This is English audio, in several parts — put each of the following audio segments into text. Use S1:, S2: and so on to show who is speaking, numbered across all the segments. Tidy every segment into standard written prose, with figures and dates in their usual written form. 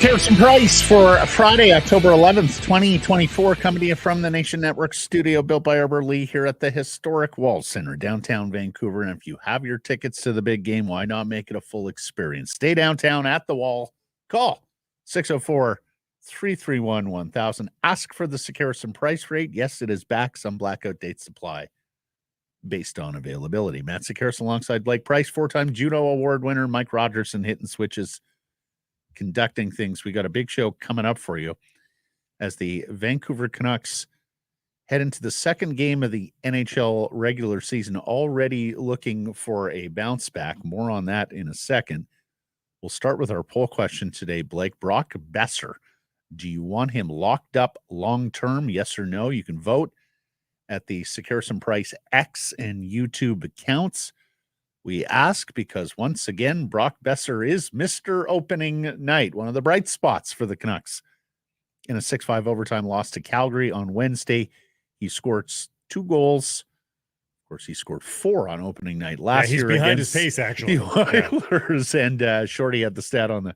S1: Harrison Price for Friday, October 11th, 2024, coming to you from the Nation Network studio built by Arbor Lee here at the historic Wall Center, downtown Vancouver. And if you have your tickets to the big game, why not make it a full experience? Stay downtown at the Wall. Call 604-331-1000. Ask for the Harrison Price rate. Yes, it is back. Some blackout dates apply based on availability. Matt Sakaris alongside Blake Price, four-time Juno Award winner, Mike Rogerson hitting switches, conducting things. We got a big show coming up for you as the Vancouver Canucks head into the second game of the NHL regular season, already looking for a bounce back. More on that in a second. We'll start with our poll question today, Blake. Brock Boeser, do you want him locked up long-term? Yes or no? You can vote at the Harrison Price X and YouTube accounts. We ask because, once again, Brock Boeser is Mr. Opening Night, one of the bright spots for the Canucks. In a 6-5 overtime loss to Calgary on Wednesday, he scored 2 goals. Of course, he scored 4 on opening night last year.
S2: He's behind his pace, actually.
S1: Oilers, and Shorty had the stat on the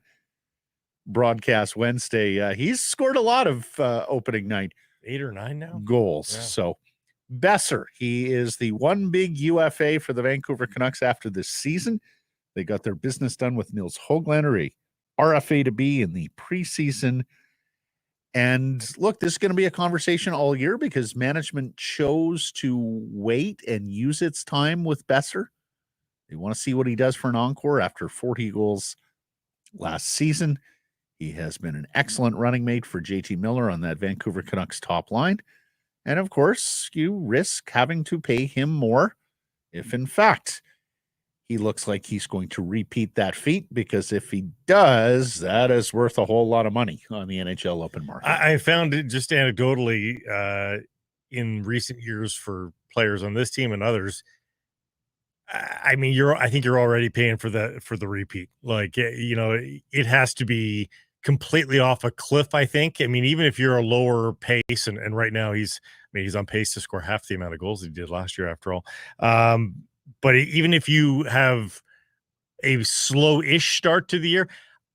S1: broadcast Wednesday. He's scored a lot of opening night
S2: 8 or 9 now
S1: goals. Yeah. So Boeser, he is the one big UFA for the Vancouver Canucks after this season. They got their business done with Nils Höglander, a RFA to be in the preseason. And look, this is going to be a conversation all year because management chose to wait and use its time with Boeser. They want to see what he does for an encore after 40 goals last season. He has been an excellent running mate for JT Miller on that Vancouver Canucks top line. And, of course, you risk having to pay him more if, in fact, he looks like he's going to repeat that feat, because if he does, that is worth a whole lot of money on the NHL open market.
S2: I found it just anecdotally in recent years for players on this team and others. I mean, I think you're already paying for the repeat. Like, you know, it has to be completely off a cliff, I think. I mean, even if you're a lower pace, and right now he's on pace to score half the amount of goals he did last year, after all. But even if you have a slow-ish start to the year,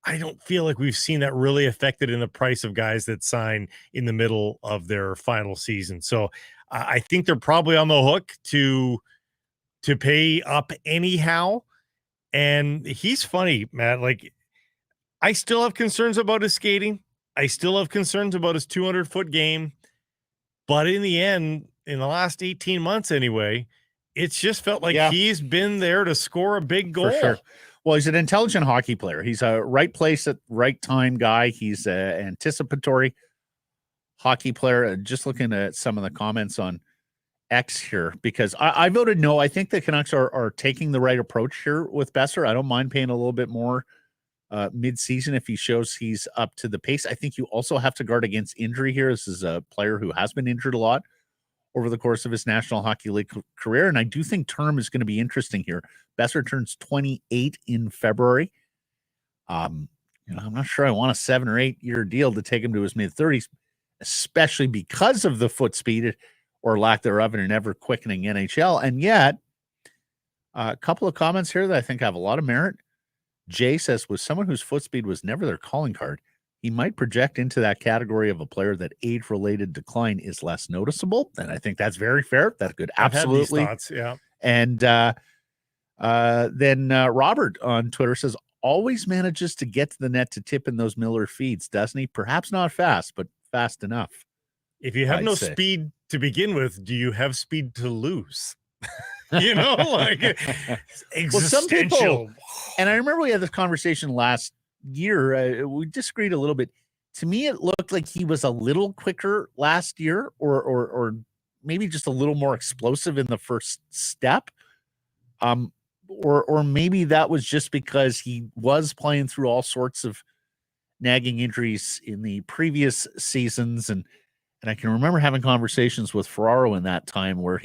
S2: I don't feel like we've seen that really affected in the price of guys that sign in the middle of their final season. So I think they're probably on the hook to pay up anyhow. And he's funny, Matt. Like, I still have concerns about his skating. I still have concerns about his 200-foot game. But in the end, in the last 18 months anyway, it's just felt like he's been there to score a big goal.
S1: For sure. Well, he's an intelligent hockey player. He's a right place at right time guy. He's an anticipatory hockey player. Just looking at some of the comments on X here, because I voted no. I think the Canucks are taking the right approach here with Boeser. I don't mind paying a little bit more mid-season if he shows he's up to the pace. I think you also have to guard against injury here. This is a player who has been injured a lot over the course of his National Hockey League career, and I do think term is going to be interesting here. Boeser turns 28 in February. I'm not sure I want a 7 or 8 year deal to take him to his mid-30s, especially because of the foot speed or lack thereof in an ever-quickening NHL. And yet, a couple of comments here that I think have a lot of merit. Jay says, with someone whose foot speed was never their calling card, he might project into that category of a player that age-related decline is less noticeable. And I think that's very fair. That could absolutely.
S2: I've had these thoughts, yeah.
S1: And then Robert on Twitter says, always manages to get to the net to tip in those Miller feeds, doesn't he? Perhaps not fast, but fast enough.
S2: If you have no speed to begin with, do you have speed to lose? You know, like existential.
S1: Well, some people, and I remember we had this conversation last year. We disagreed a little bit. To me, it looked like he was a little quicker last year, or maybe just a little more explosive in the first step. Or maybe that was just because he was playing through all sorts of nagging injuries in the previous seasons. And I can remember having conversations with Ferraro in that time where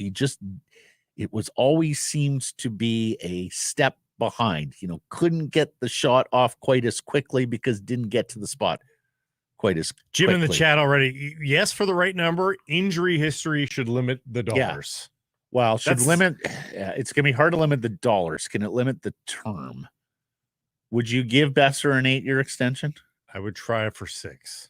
S1: it was always seemed to be a step behind. Couldn't get the shot off quite as quickly because didn't get to the spot quite as
S2: Jim
S1: quickly.
S2: in the chat already. Yes, for the right number, injury history should limit the dollars.
S1: Well, it's going to be hard to limit the dollars. Can it limit the term? Would you give Boeser an 8-year extension?
S2: I would try it for 6.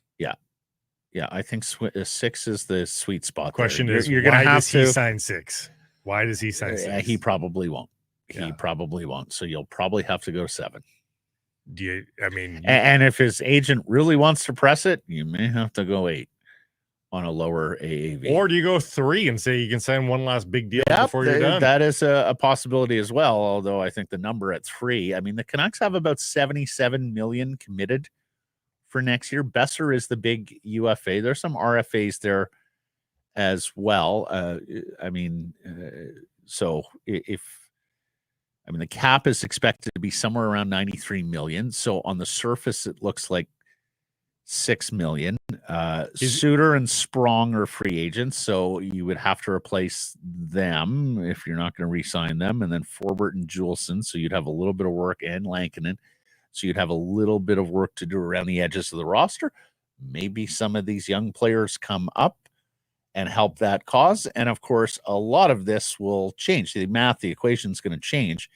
S1: Yeah, I think 6 is the sweet spot.
S2: Question is,
S1: you're
S2: why
S1: going to have
S2: does he sign 6? Why does he sign 6?
S1: He probably won't.
S2: Yeah.
S1: He probably won't. So you'll probably have to go 7. And if his agent really wants to press it, you may have to go 8 on a lower AAV.
S2: Or do you go 3 and say you can sign one last big deal before you're done?
S1: That is a possibility as well, although I think the number at 3, the Canucks have about $77 million committed for next year. Boeser is the big UFA. There's some RFAs there as well. So the cap is expected to be somewhere around $93 million. So on the surface, it looks like $6 million. Suter and Sprong are free agents, so you would have to replace them if you're not going to re-sign them. And then Forbert and Juleson, so you'd have a little bit of work, and Lankinen, so you'd have a little bit of work to do around the edges of the roster. Maybe some of these young players come up and help that cause. And of course, a lot of this will change. The equation is going to change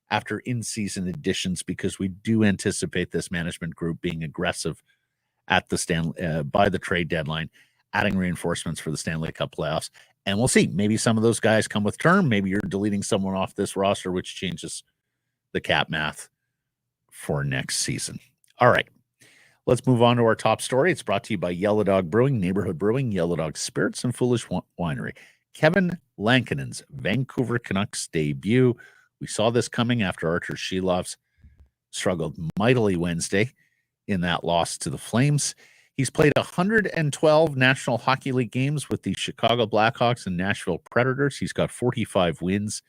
S1: after in-season additions, because we do anticipate this management group being aggressive at the by the trade deadline, adding reinforcements for the Stanley Cup playoffs. And we'll see. Maybe some of those guys come with term. Maybe you're deleting someone off this roster, which changes the cap math for next season. All right. Let's move on to our top story. It's brought to you by Yellow Dog Brewing, Neighborhood Brewing, Yellow Dog Spirits, and Foolish Winery. Kevin Lankinen's Vancouver Canucks debut. We saw this coming after Artur Shilov's struggled mightily Wednesday in that loss to the Flames. He's played 112 National Hockey League games with the Chicago Blackhawks and Nashville Predators. He's got 45 wins.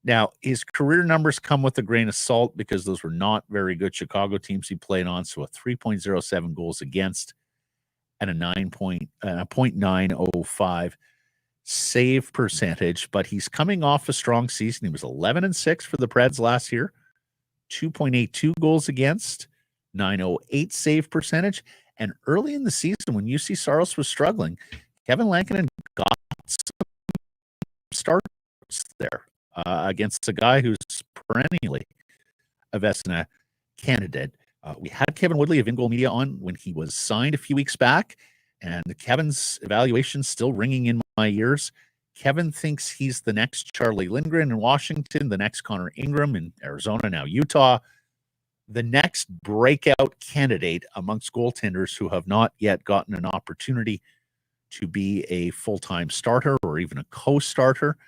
S1: Now, his career numbers come with a grain of salt because those were not very good Chicago teams he played on. So a 3.07 goals against and a 0.905 save percentage. But he's coming off a strong season. He was 11-6 for the Preds last year, 2.82 goals against, 908 save percentage. And early in the season, when UC Saros was struggling, Kevin Lankinen got some starts there against a guy who's perennially a Vezina candidate. We had Kevin Woodley of In-Goal Media on when he was signed a few weeks back, and Kevin's evaluation still ringing in my ears. Kevin thinks he's the next Charlie Lindgren in Washington, the next Connor Ingram in Arizona, now Utah, the next breakout candidate amongst goaltenders who have not yet gotten an opportunity to be a full-time starter or even a co-starter.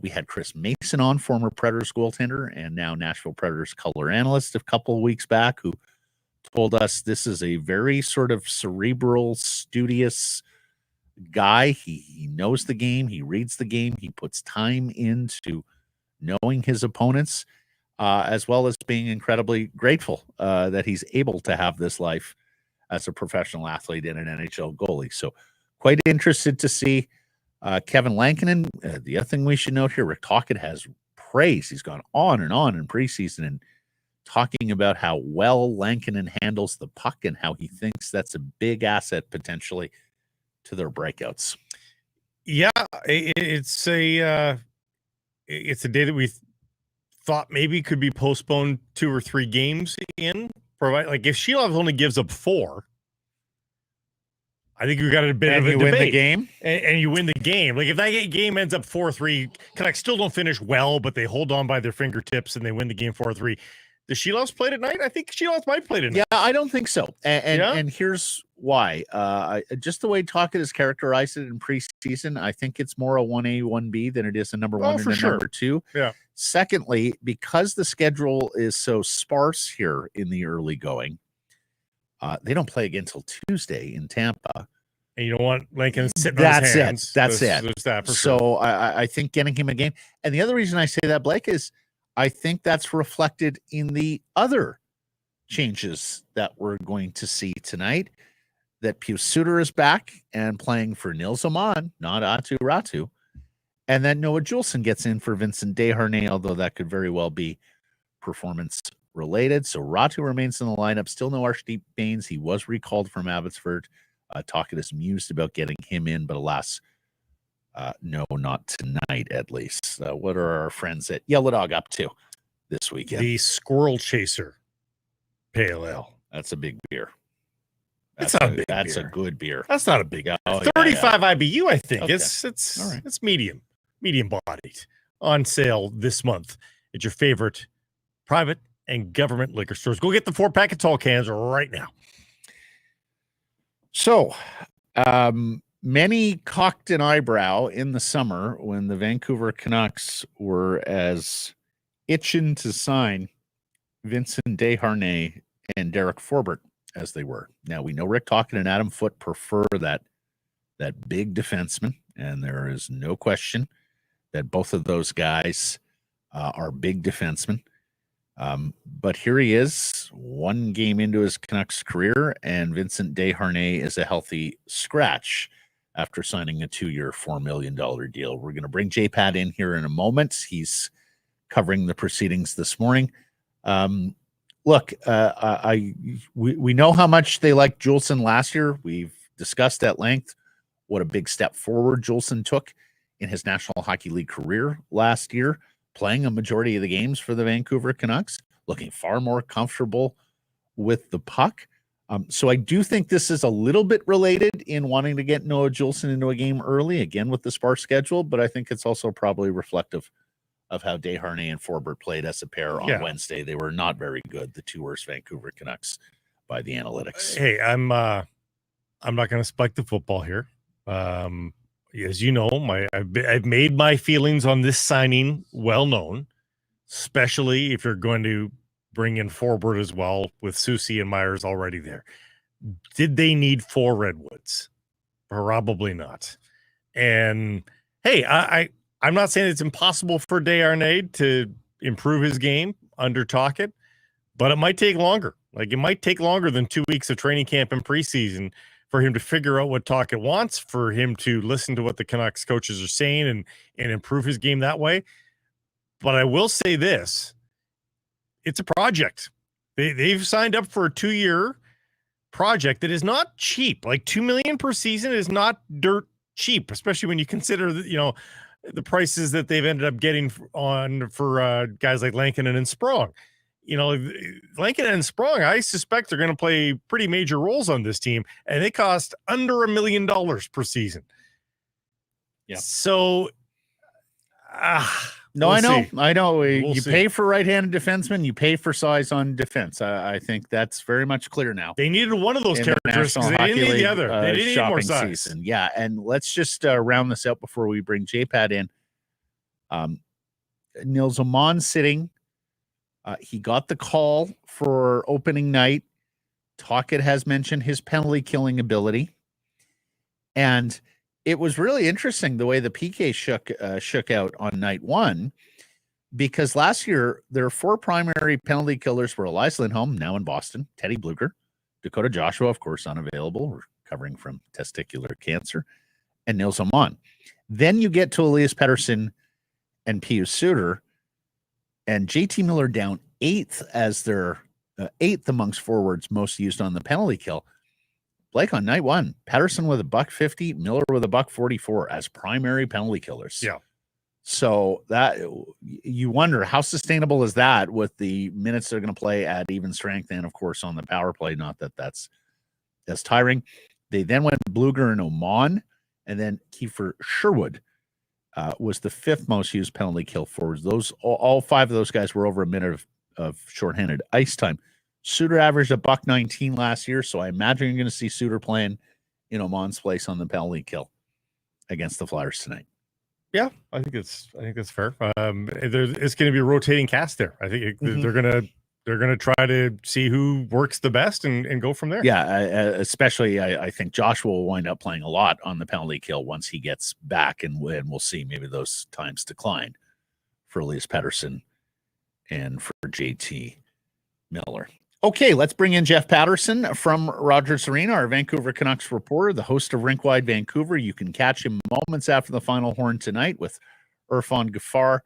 S1: We had Chris Mason on, former Predators goaltender and now Nashville Predators color analyst, a couple of weeks back, who told us this is a very sort of cerebral, studious guy. He knows the game. He reads the game. He puts time into knowing his opponents, as well as being incredibly grateful that he's able to have this life as a professional athlete and an NHL goalie. So quite interested to see Kevin Lankinen. The other thing we should note here, Rick Tocchet has praised. He's gone on and on in preseason and talking about how well Lankinen handles the puck and how he thinks that's a big asset potentially to their breakouts.
S2: Yeah, it's a day that we thought maybe could be postponed 2 or 3 games in. Like if Shilov only gives up 4, I think we got a bit of a debate.
S1: Win the game,
S2: and you win the game. Like if that game ends up 4-3, Canucks still don't finish well, but they hold on by their fingertips and they win the game 4-3. The Shilovs play tonight? I think Shilovs might play tonight.
S1: Yeah, I don't think so. And here's why. Just the way Tocchet has characterized it in preseason, I think it's more a 1A, 1B than it is a number 1 and a number 2.
S2: Yeah.
S1: Secondly, because the schedule is so sparse here in the early going, they don't play again until Tuesday in Tampa.
S2: And you don't want Lincoln sitting on his hands.
S1: That's it.
S2: There's that for
S1: so
S2: sure.
S1: I think getting him a game. And the other reason I say that, Blake, is I think that's reflected in the other changes that we're going to see tonight. That Pius Suter is back and playing for Nils Oman, not Atu Ratu. And then Noah Juleson gets in for Vincent Desharnais, although that could very well be performance related. So Räty remains in the lineup. Still no Räty Bains. He was recalled from Abbotsford. Tocchet is mused about getting him in, but alas, no, not tonight at least. What are our friends at Yellow Dog up to this weekend?
S2: The Squirrel Chaser Pale Ale.
S1: That's a big beer.
S2: That's not a big
S1: That's
S2: beer.
S1: a good beer.
S2: That's not a big. 35 IBU, I think. Okay. It's all right. It's medium bodied. On sale this month at your favorite private and government liquor stores. Go get the 4-pack of tall cans right now.
S1: So, many cocked an eyebrow in the summer when the Vancouver Canucks were as itching to sign Vincent Desharnais and Derek Forbort as they were. Now, we know Rick Tocchet and Adam Foote prefer that big defenseman, and there is no question that both of those guys are big defensemen. But here he is, one game into his Canucks career, and Vincent Desharnais is a healthy scratch after signing a 2-year, $4 million deal. We're going to bring J-Pat in here in a moment. He's covering the proceedings this morning. Look, we know how much they liked Juleson last year. We've discussed at length what a big step forward Juleson took in his National Hockey League career last year, playing a majority of the games for the Vancouver Canucks, looking far more comfortable with the puck. So I do think this is a little bit related in wanting to get Noah Juleson into a game early, again with the sparse schedule, but I think it's also probably reflective of how Desharnais and Forbort played as a pair on Wednesday. They were not very good, the two worst Vancouver Canucks by the analytics.
S2: Hey, I'm not going to spike the football here. As you know, I've made my feelings on this signing well known, especially if you're going to bring in Forbort as well with Susie and Myers already there. Did they need 4 Redwoods? Probably not. And hey, I'm not saying it's impossible for Desharnais to improve his game under Tocchet, but it might take longer. Like, it might take longer than 2 weeks of training camp and preseason for him to figure out what Tocchet wants, for him to listen to what the Canucks coaches are saying and improve his game that way. But I will say this, it's a project. They've signed up for a 2-year project that is not cheap. Like $2 million per season is not dirt cheap, especially when you consider that, the prices that they've ended up getting for guys like Lankinen and Sprong. Lankinen and Sprong, I suspect, are going to play pretty major roles on this team, and they cost under $1 million per season.
S1: Yeah.
S2: So,
S1: no, I know. You pay for right-handed defensemen, you pay for size on defense. I think that's very much clear now.
S2: They needed one of those characteristics. They didn't need the other. They didn't need more size.
S1: Season. Yeah, and let's just round this out before we bring J-Pat in. Nils Åman sitting. He got the call for opening night. Tocchet has mentioned his penalty killing ability. And it was really interesting the way the PK shook out on night one, because last year their 4 primary penalty killers were Elias Lindholm, now in Boston, Teddy Bluger, Dakota Joshua, of course, unavailable, recovering from testicular cancer, and Nils Åman. Then you get to Elias Paterson and Pius Suter, and JT Miller down 8th as their 8th amongst forwards most used on the penalty kill. Blake on night one, Paterson with $150, Miller with $144 as primary penalty killers.
S2: Yeah.
S1: So that you wonder how sustainable is that with the minutes they're going to play at even strength and, of course, on the power play. Not that that's tiring. They then went Bluger and Åman, and then Kiefer Sherwood was the 5th most used penalty kill forwards. Those all 5 of those guys were over a minute of shorthanded ice time. Suter averaged $119 last year, so I imagine you're going to see Suter playing in Åman's place on the penalty kill against the Flyers tonight.
S2: Yeah, I think that's fair. It's going to be a rotating cast there. I think they're going to try to see who works the best and go from there.
S1: Yeah, especially I think Joshua will wind up playing a lot on the penalty kill once he gets back, and we'll see maybe those times decline for Elias Pettersson and for JT Miller. Okay, let's bring in Jeff Paterson from Rogers Arena, our Vancouver Canucks reporter, the host of Rink Wide Vancouver. You can catch him moments after the final horn tonight with Irfan Ghaffar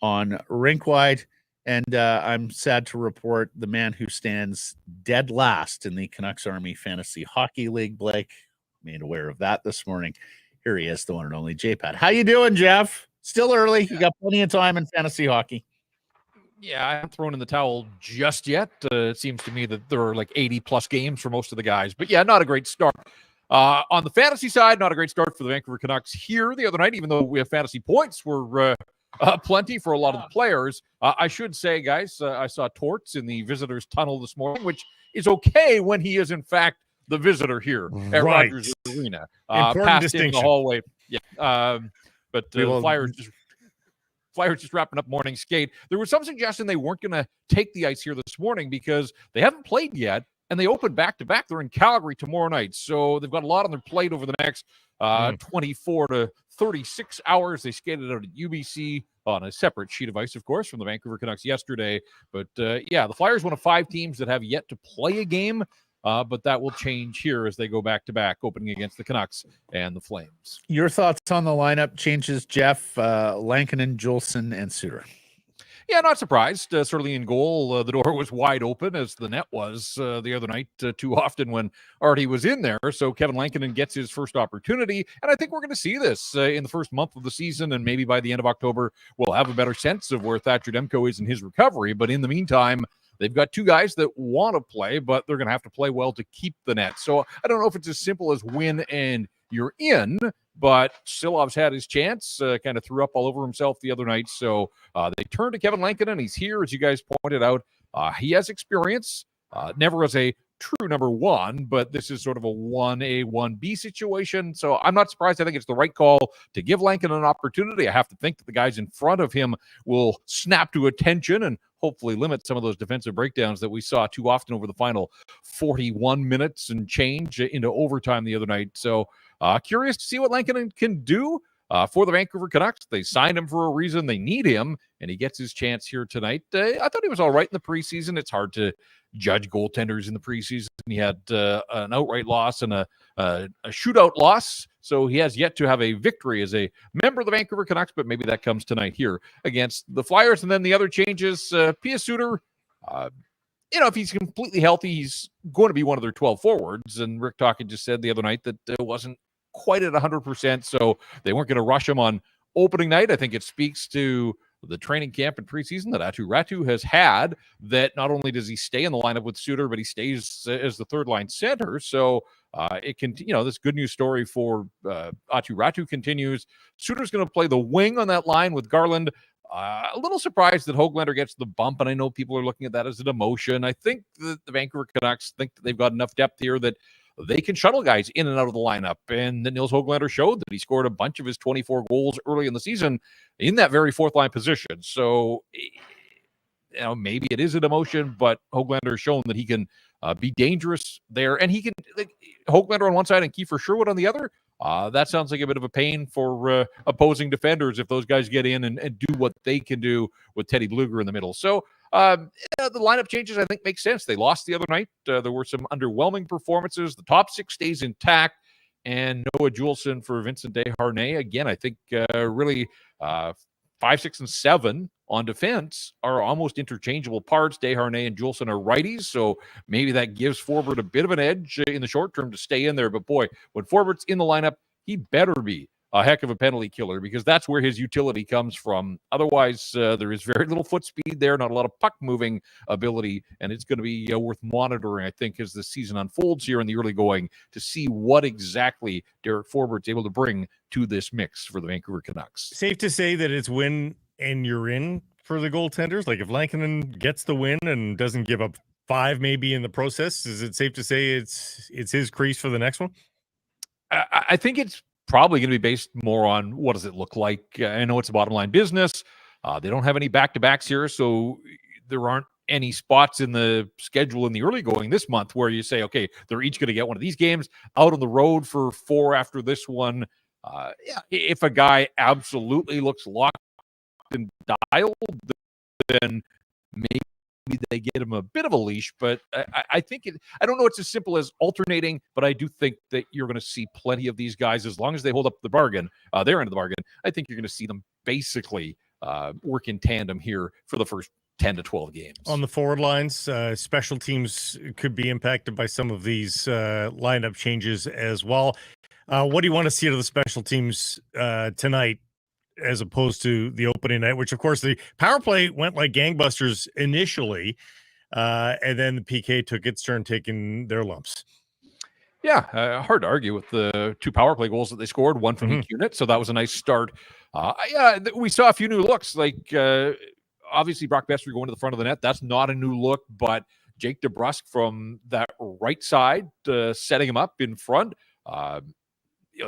S1: on Rinkwide. And I'm sad to report the man who stands dead last in the Canucks Army Fantasy Hockey League, Blake, made aware of that this morning. Here he is, the one and only J-Pat. How you doing, Jeff? Still early. You got plenty of time in fantasy hockey.
S3: Yeah, I haven't thrown in the towel just yet. It seems to me that there are like 80-plus games for most of the guys. But yeah, not a great start. On the fantasy side, not a great start for the Vancouver Canucks here the other night, even though we have fantasy points were plenty for a lot of the players. I should say, guys, I saw Torts in the visitors' tunnel this morning, which is okay when he is, in fact, the visitor here at Rogers Arena. Passed in the hallway. Yeah. But the Flyers just wrapping up morning skate. There was some suggestion they weren't going to take the ice here this morning because they haven't played yet, and they open back-to-back. They're in Calgary tomorrow night, so they've got a lot on their plate over the next 24 to 36 hours. They skated out at UBC on a separate sheet of ice, of course, from the Vancouver Canucks yesterday. But, yeah, the Flyers one of 5 teams that have yet to play a game. But that will change here as they go back-to-back, opening against the Canucks and the Flames.
S1: Your thoughts on the lineup changes, Jeff? Lankinen, Juleson, and Suter.
S3: Yeah, not surprised. Certainly in goal, the door was wide open as the net was the other night too often when Artie was in there. So Kevin Lankinen gets his first opportunity. And I think we're going to see this in the first month of the season. And maybe by the end of October, we'll have a better sense of where Thatcher Demko is in his recovery. But in the meantime, they've got 2 guys that want to play, but they're going to have to play well to keep the net. So I don't know if it's as simple as win and you're in, but Silov's had his chance, kind of threw up all over himself the other night. So they turned to Kevin Lankinen. He's here, as you guys pointed out. He has experience, never as a true number 1, but this is sort of a 1A, 1B situation. So I'm not surprised. I think it's the right call to give Lankinen an opportunity. I have to think that the guys in front of him will snap to attention and hopefully limit some of those defensive breakdowns that we saw too often over the final 41 minutes and change into overtime the other night. So curious to see what Lankinen can do for the Vancouver Canucks. They signed him for a reason. They need him, and he gets his chance here tonight. I thought he was all right in the preseason. It's hard to judge goaltenders in the preseason. He had an outright loss and a shootout loss, so he has yet to have a victory as a member of the Vancouver Canucks, but maybe that comes tonight here against the Flyers. And then the other changes, Pia Suter, if he's completely healthy, he's going to be one of their 12 forwards. And Rick Tocchet just said the other night that it wasn't quite at 100%, so they weren't going to rush him on opening night. I think it speaks to the training camp and preseason that Räty has had, that not only does he stay in the lineup with Suter, but he stays as the third-line center. So it can, this good news story for Räty continues. Suter's going to play the wing on that line with Garland. A little surprised that Höglander gets the bump, and I know people are looking at that as a demotion. I think that the Vancouver Canucks think that they've got enough depth here that they can shuttle guys in and out of the lineup. And then Nils Höglander showed that he scored a bunch of his 24 goals early in the season in that very 4th-line position. So, maybe it is a demotion, but Höglander has shown that he can be dangerous there. And he can, Höglander on one side and Kiefer Sherwood on the other. That sounds like a bit of a pain for opposing defenders if those guys get in and do what they can do with Teddy Bluger in the middle. So, the lineup changes, I think, make sense. They lost the other night. There were some underwhelming performances. The top 6 stays intact. And Noah Juleson for Vincent Desharnais. Again, I think really 5, 6, and 7 on defense are almost interchangeable parts. Desharnais and Juleson are righties, so maybe that gives Forbort a bit of an edge in the short term to stay in there. But boy, when Forbort's in the lineup, he better be a heck of a penalty killer, because that's where his utility comes from. Otherwise, there is very little foot speed there, not a lot of puck moving ability, and it's going to be worth monitoring, I think, as the season unfolds here in the early going to see what exactly Derek Forbort's able to bring to this mix for the Vancouver Canucks.
S2: Safe to say that it's win and you're in for the goaltenders? Like if Lankinen gets the win and doesn't give up 5 maybe in the process, is it safe to say it's his crease for the next one?
S3: I think it's probably going to be based more on what does it look like. I know it's a bottom line business. They don't have any back-to-backs here, so there aren't any spots in the schedule in the early going this month where you say, okay, they're each going to get one of these games out on the road for 4 after this one. If a guy absolutely looks locked and dialed, then maybe they get him a bit of a leash, but I think I don't know it's as simple as alternating, but I do think that you're going to see plenty of these guys, as long as they hold up the bargain, their end of the bargain. I think you're going to see them basically work in tandem here for the first 10 to 12 games.
S2: On the forward lines, special teams could be impacted by some of these lineup changes as well. What do you want to see out of the special teams tonight, as opposed to the opening night, which, of course, the power play went like gangbusters initially, and then the PK took its turn taking their lumps?
S3: Yeah, hard to argue with the 2 power play goals that they scored, one from each unit, so that was a nice start. We saw a few new looks, like obviously Brock Boeser going to the front of the net. That's not a new look, but Jake DeBrusk from that right side, setting him up in front.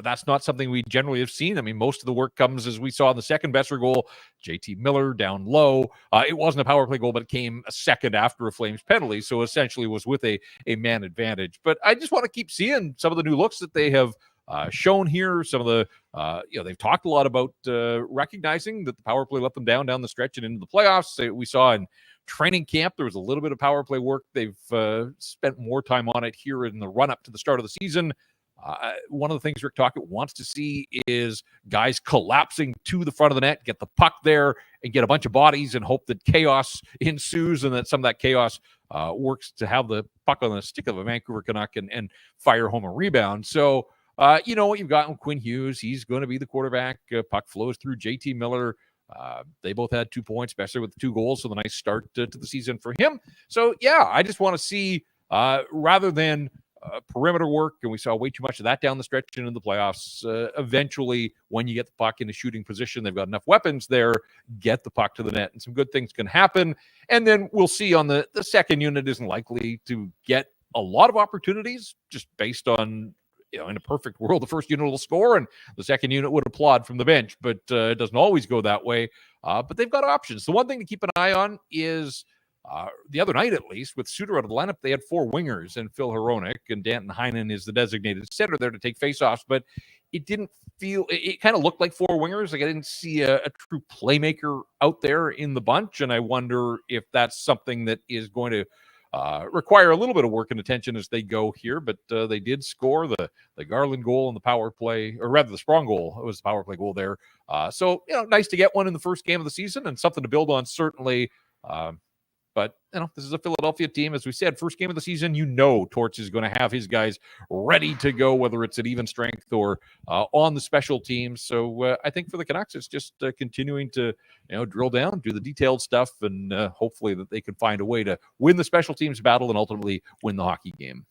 S3: That's not something we generally have seen. I mean, most of the work comes, as we saw in the second Boeser goal, JT Miller down low. It wasn't a power play goal, but it came a second after a Flames penalty, so essentially was with a man advantage. But I just want to keep seeing some of the new looks that they have shown here. Some of the, they've talked a lot about recognizing that the power play let them down the stretch and into the playoffs. We saw in training camp there was a little bit of power play work. They've spent more time on it here in the run-up to the start of the season. One of the things Rick Tocchet wants to see is guys collapsing to the front of the net, get the puck there, and get a bunch of bodies and hope that chaos ensues and that some of that chaos works to have the puck on the stick of a Vancouver Canuck and fire home a rebound. So, you know what you've got with Quinn Hughes. He's going to be the quarterback. Puck flows through JT Miller. They both had 2 points, especially with 2 goals, so the nice start to the season for him. So, yeah, I just want to see, rather than perimeter work, and we saw way too much of that down the stretch and in the playoffs. Eventually, when you get the puck in a shooting position, they've got enough weapons there, get the puck to the net, and some good things can happen. And then we'll see on the second unit isn't likely to get a lot of opportunities, just based on, in a perfect world, the first unit will score and the second unit would applaud from the bench, but it doesn't always go that way. But they've got options. The one thing to keep an eye on is the other night, at least, with Suter out of the lineup, they had 4 wingers and Phil Hronek, and Danton Heinen is the designated center there to take faceoffs, but it didn't feel, it kind of looked like 4 wingers. Like I didn't see a true playmaker out there in the bunch, and I wonder if that's something that is going to require a little bit of work and attention as they go here, but they did score the Garland goal in the power play, or rather the Sprong goal. It was the power play goal there. So, nice to get one in the first game of the season and something to build on, certainly. But, this is a Philadelphia team. As we said, first game of the season, Torch is going to have his guys ready to go, whether it's at even strength or on the special teams. So I think for the Canucks, it's just continuing to, drill down, do the detailed stuff, and hopefully that they can find a way to win the special teams battle and ultimately win the hockey game.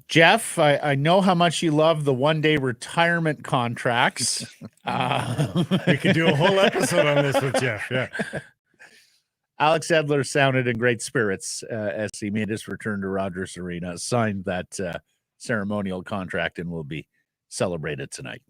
S1: Jeff, I know how much you love the one-day retirement contracts.
S2: We could do a whole episode on this with Jeff, yeah.
S1: Alex Edler sounded in great spirits as he made his return to Rogers Arena, signed that ceremonial contract, and will be celebrated tonight.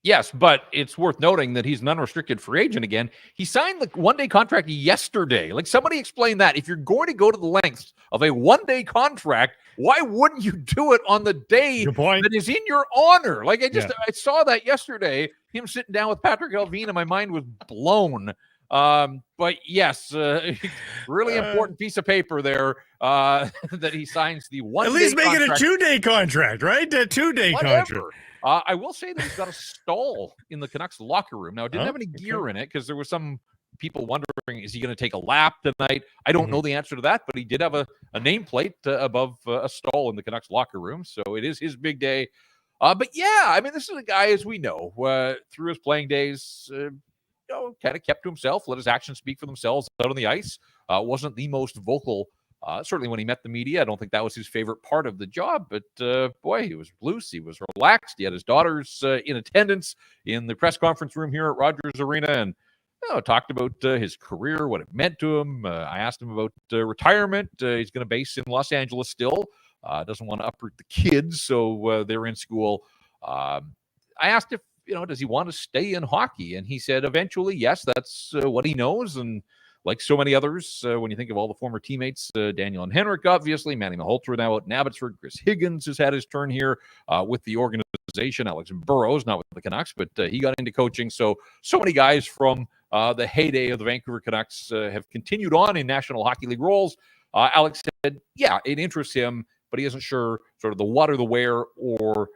S3: Yes, but it's worth noting that he's an unrestricted free agent again. He signed the one-day contract yesterday. Like, somebody explain that. If you're going to go to the lengths of a one-day contract, why wouldn't you do it on the day that is in your honor? Like, I saw that yesterday, him sitting down with Patrick Elvine, and my mind was blown. But yes, really important piece of paper there that he signs the one.
S2: At least make it a 2-day contract, right? A 2-day contract.
S3: I will say that he's got a stall in the Canucks locker room. Now, it didn't have any gear in it because there were some people wondering, is he going to take a lap tonight? I don't know the answer to that, but he did have a nameplate above a stall in the Canucks locker room. So it is his big day. But yeah, this is a guy, as we know, through his playing days, kind of kept to himself, let his actions speak for themselves out on the ice. Wasn't the most vocal, certainly when he met the media. I don't think that was his favorite part of the job, but boy, he was loose. He was relaxed. He had his daughters in attendance in the press conference room here at Rogers Arena, and talked about his career, what it meant to him. I asked him about retirement. He's going to base in Los Angeles still. Doesn't want to uproot the kids, so they're in school. I asked if, does he want to stay in hockey? And he said eventually, yes, that's what he knows. And like so many others, when you think of all the former teammates, Daniel and Henrik, obviously, Manny Malhotra now out in Abbotsford. Chris Higgins has had his turn here with the organization. Alex Burrows, not with the Canucks, but he got into coaching. So many guys from the heyday of the Vancouver Canucks have continued on in National Hockey League roles. Alex said, yeah, it interests him, but he isn't sure sort of the what or the where or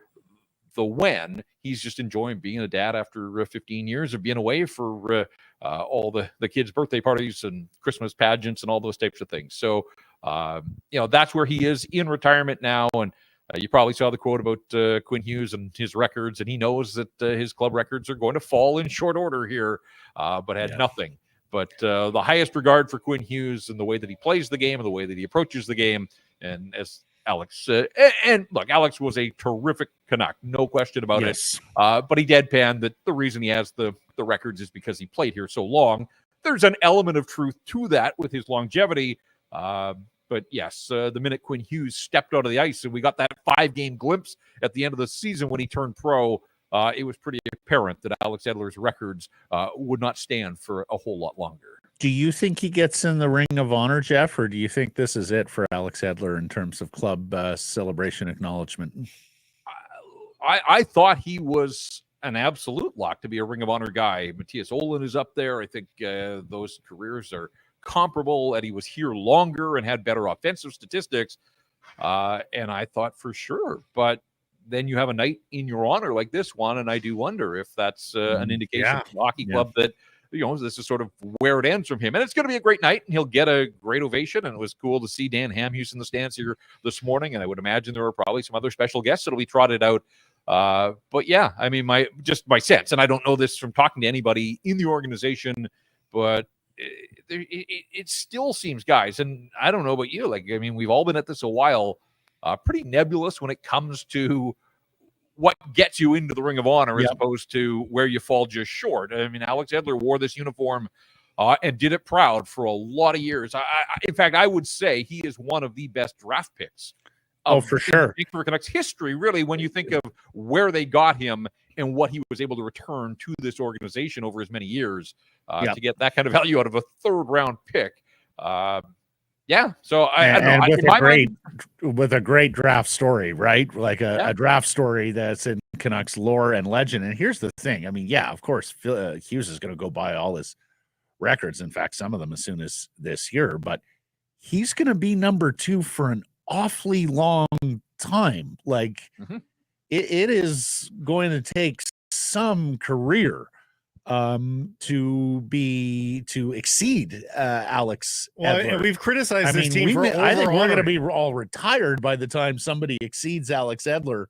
S3: the when. He's just enjoying being a dad after 15 years of being away for all the kids' birthday parties and Christmas pageants and all those types of things. So, that's where he is in retirement now. And you probably saw the quote about Quinn Hughes and his records, and he knows that his club records are going to fall in short order here, but had nothing. But the highest regard for Quinn Hughes and the way that he plays the game and the way that he approaches the game. And as Alex, and look, Alex was a terrific Canuck, no question about it. But he deadpanned that the reason he has the records is because he played here so long. There's an element of truth to that with his longevity. But yes, the minute Quinn Hughes stepped out of the ice and we got that 5-game glimpse at the end of the season when he turned pro, it was pretty apparent that Alex Edler's records would not stand for a whole lot longer.
S1: Do you think he gets in the Ring of Honor, Jeff, or do you think this is it for Alex Edler in terms of club celebration acknowledgement?
S3: I thought he was an absolute lock to be a Ring of Honor guy. Matthias Olin is up there. I think those careers are comparable, and he was here longer and had better offensive statistics. And I thought for sure, but then you have a night in your honor like this one, and I do wonder if that's an indication from the hockey club that this is sort of where it ends from him. And it's going to be a great night, and he'll get a great ovation. And it was cool to see Dan Hamhuis in the stands here this morning, and I would imagine there were probably some other special guests that'll be trotted out. But yeah, I mean, my sense, and I don't know this from talking to anybody in the organization, but it still seems, guys, and I don't know about you, we've all been at this a while, pretty nebulous when it comes to what gets you into the Ring of Honor as opposed to where you fall just short. I mean, Alex Edler wore this uniform and did it proud for a lot of years. In fact, I would say he is one of the best draft picks.
S1: For sure.
S3: For Canucks history, really, when you think of where they got him and what he was able to return to this organization over as many years to get that kind of value out of a third-round pick. So I don't know.
S1: With a great draft story, right? Like a draft story that's in Canucks lore and legend. And here's the thing. I mean, of course, Hughes is going to go buy all his records. In fact, some of them as soon as this year. But he's going to be number 2 for an awfully long time. It is going to take some career to exceed Alex Edler.
S2: And we've criticized this team for
S1: I think we're going to be all retired by the time somebody exceeds Alex Edler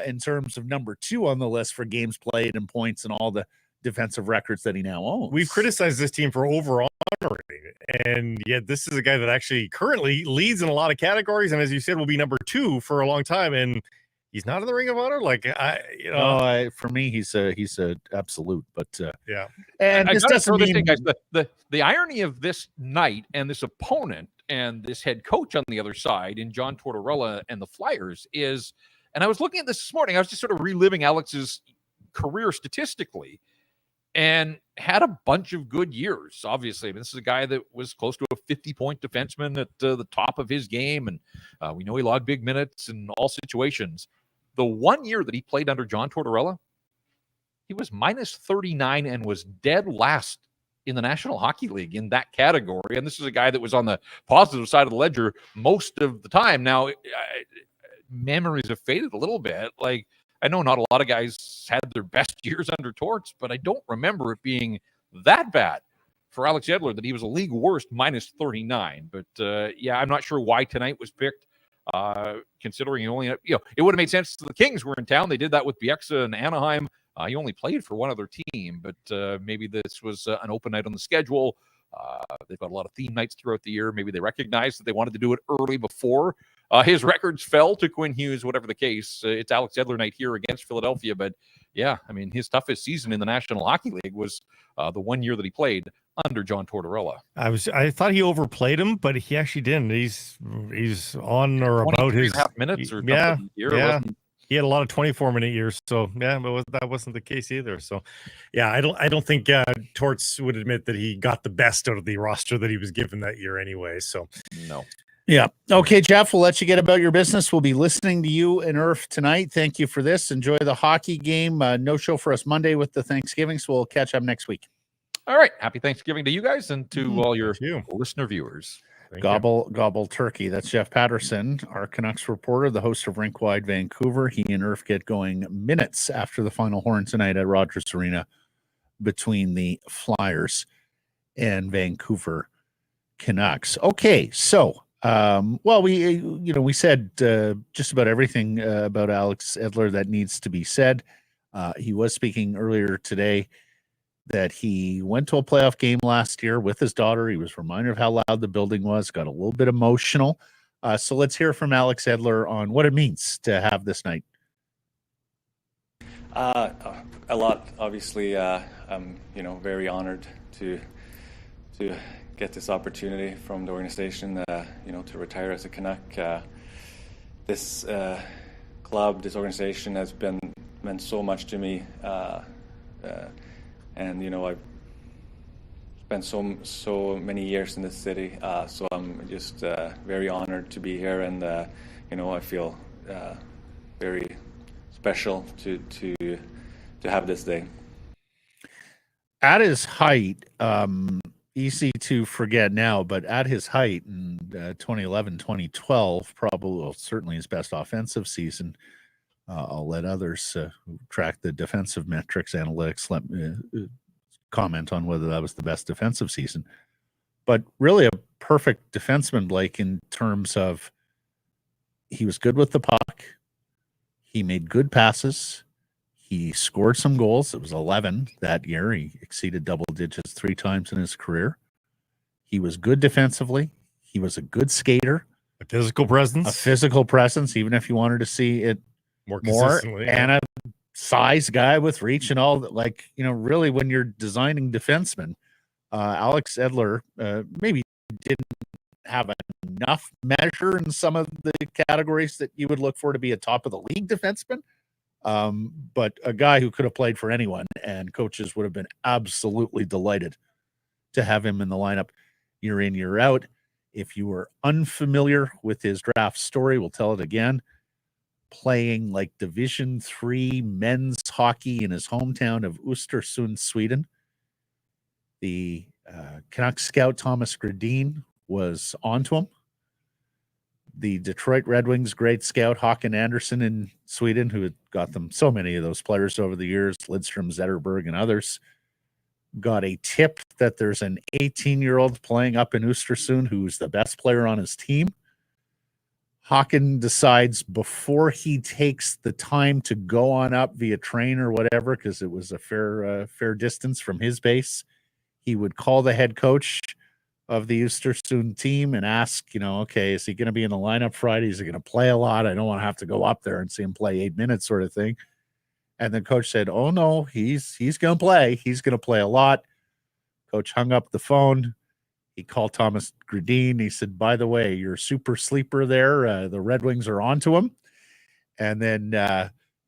S1: in terms of number 2 on the list for games played and points and all the defensive records that he now owns.
S2: We've criticized this team for over-honoring, and yet this is a guy that actually currently leads in a lot of categories, and as you said, will be number 2 for a long time, and he's not in the Ring of Honor.
S1: For me, he's a absolute. But
S3: and this doesn't mean guys, the irony of this night and this opponent and this head coach on the other side in John Tortorella and the Flyers is, and I was looking at this morning. I was just sort of reliving Alex's career statistically, and had a bunch of good years. Obviously, this is a guy that was close to a 50-point defenseman at the top of his game, and we know he logged big minutes in all situations. The one year that he played under John Tortorella, he was minus 39 and was dead last in the National Hockey League in that category. And this is a guy that was on the positive side of the ledger most of the time. Now, memories have faded a little bit. I know not a lot of guys had their best years under Torts, but I don't remember it being that bad for Alex Edler that he was a league worst minus 39. But I'm not sure why tonight was picked. Considering he only, it would have made sense to the Kings were in town. They did that with Bieksa and Anaheim. He only played for one other team, but maybe this was an open night on the schedule. They've got a lot of theme nights throughout the year. Maybe they recognized that they wanted to do it early before his records fell to Quinn Hughes, whatever the case. It's Alex Edler night here against Philadelphia. But his toughest season in the National Hockey League was the 1 year that he played under John Tortorella.
S2: I thought he overplayed him, but he actually didn't. He's on or about his
S3: half minutes or
S2: year. He had a lot of 24-minute years, so but that wasn't the case either. So, I don't think Torts would admit that he got the best out of the roster that he was given that year anyway. So,
S3: no.
S1: Yeah. Okay, Jeff, we'll let you get about your business. We'll be listening to you and Irf tonight. Thank you for this. Enjoy the hockey game. No show for us Monday with the Thanksgiving, so we'll catch up next week.
S3: All right. Happy Thanksgiving to you guys and to all your
S2: you.
S3: listener viewers.
S1: Gobble turkey. That's Jeff Paterson, our Canucks reporter, the host of Rink Wide Vancouver. He and Irf get going minutes after the final horn tonight at Rogers Arena between the Flyers and Vancouver Canucks. Okay, so we said just about everything about Alex Edler that needs to be said. He was speaking earlier today that he went to a playoff game last year with his daughter. He was reminded of how loud the building was, got a little bit emotional. So let's hear from Alex Edler on what it means to have this night.
S4: A lot, obviously. I'm, very honored to get this opportunity from the organization, to retire as a Canuck. This club, this organization has meant so much to me. And I've spent so many years in this city, so I'm just very honored to be here, and I feel very special to have this day.
S1: At his height, easy to forget now, but at his height in 2011, 2012, certainly his best offensive season. I'll let others who track the defensive metrics analytics comment on whether that was the best defensive season. But really a perfect defenseman, Blake, in terms of he was good with the puck. He made good passes. He scored some goals. It was 11 that year. He exceeded double digits 3 times in his career. He was good defensively. He was a good skater.
S2: A physical presence, even if you wanted to see it more consistently, and a size guy with reach and all that. Really, when you're designing defensemen, Alex Edler maybe didn't have enough measure in some of the categories that you would look for to be a top of the league defenseman. But a guy who could have played for anyone, and coaches would have been absolutely delighted to have him in the lineup year in, year out. If you were unfamiliar with his draft story, we'll tell it again. Playing like Division III men's hockey in his hometown of Östersund, Sweden. The Canucks scout Thomas Gradin was onto him. The Detroit Red Wings great scout Håkan Andersson in Sweden, who had got them so many of those players over the years, Lidstrom, Zetterberg, and others, got a tip that there's an 18-year-old playing up in Östersund who's the best player on his team. Håkan decides before he takes the time to go on up via train or whatever, because it was a fair distance from his base, he would call the head coach of the Östersund team and ask, okay, is he going to be in the lineup Friday? Is he going to play a lot? I don't want to have to go up there and see him play 8 minutes sort of thing. And the coach said, oh, no, he's going to play. He's going to play a lot. Coach hung up the phone. He called Thomas Gradin. He said, by the way, you're a super sleeper there. The Red Wings are onto him. And then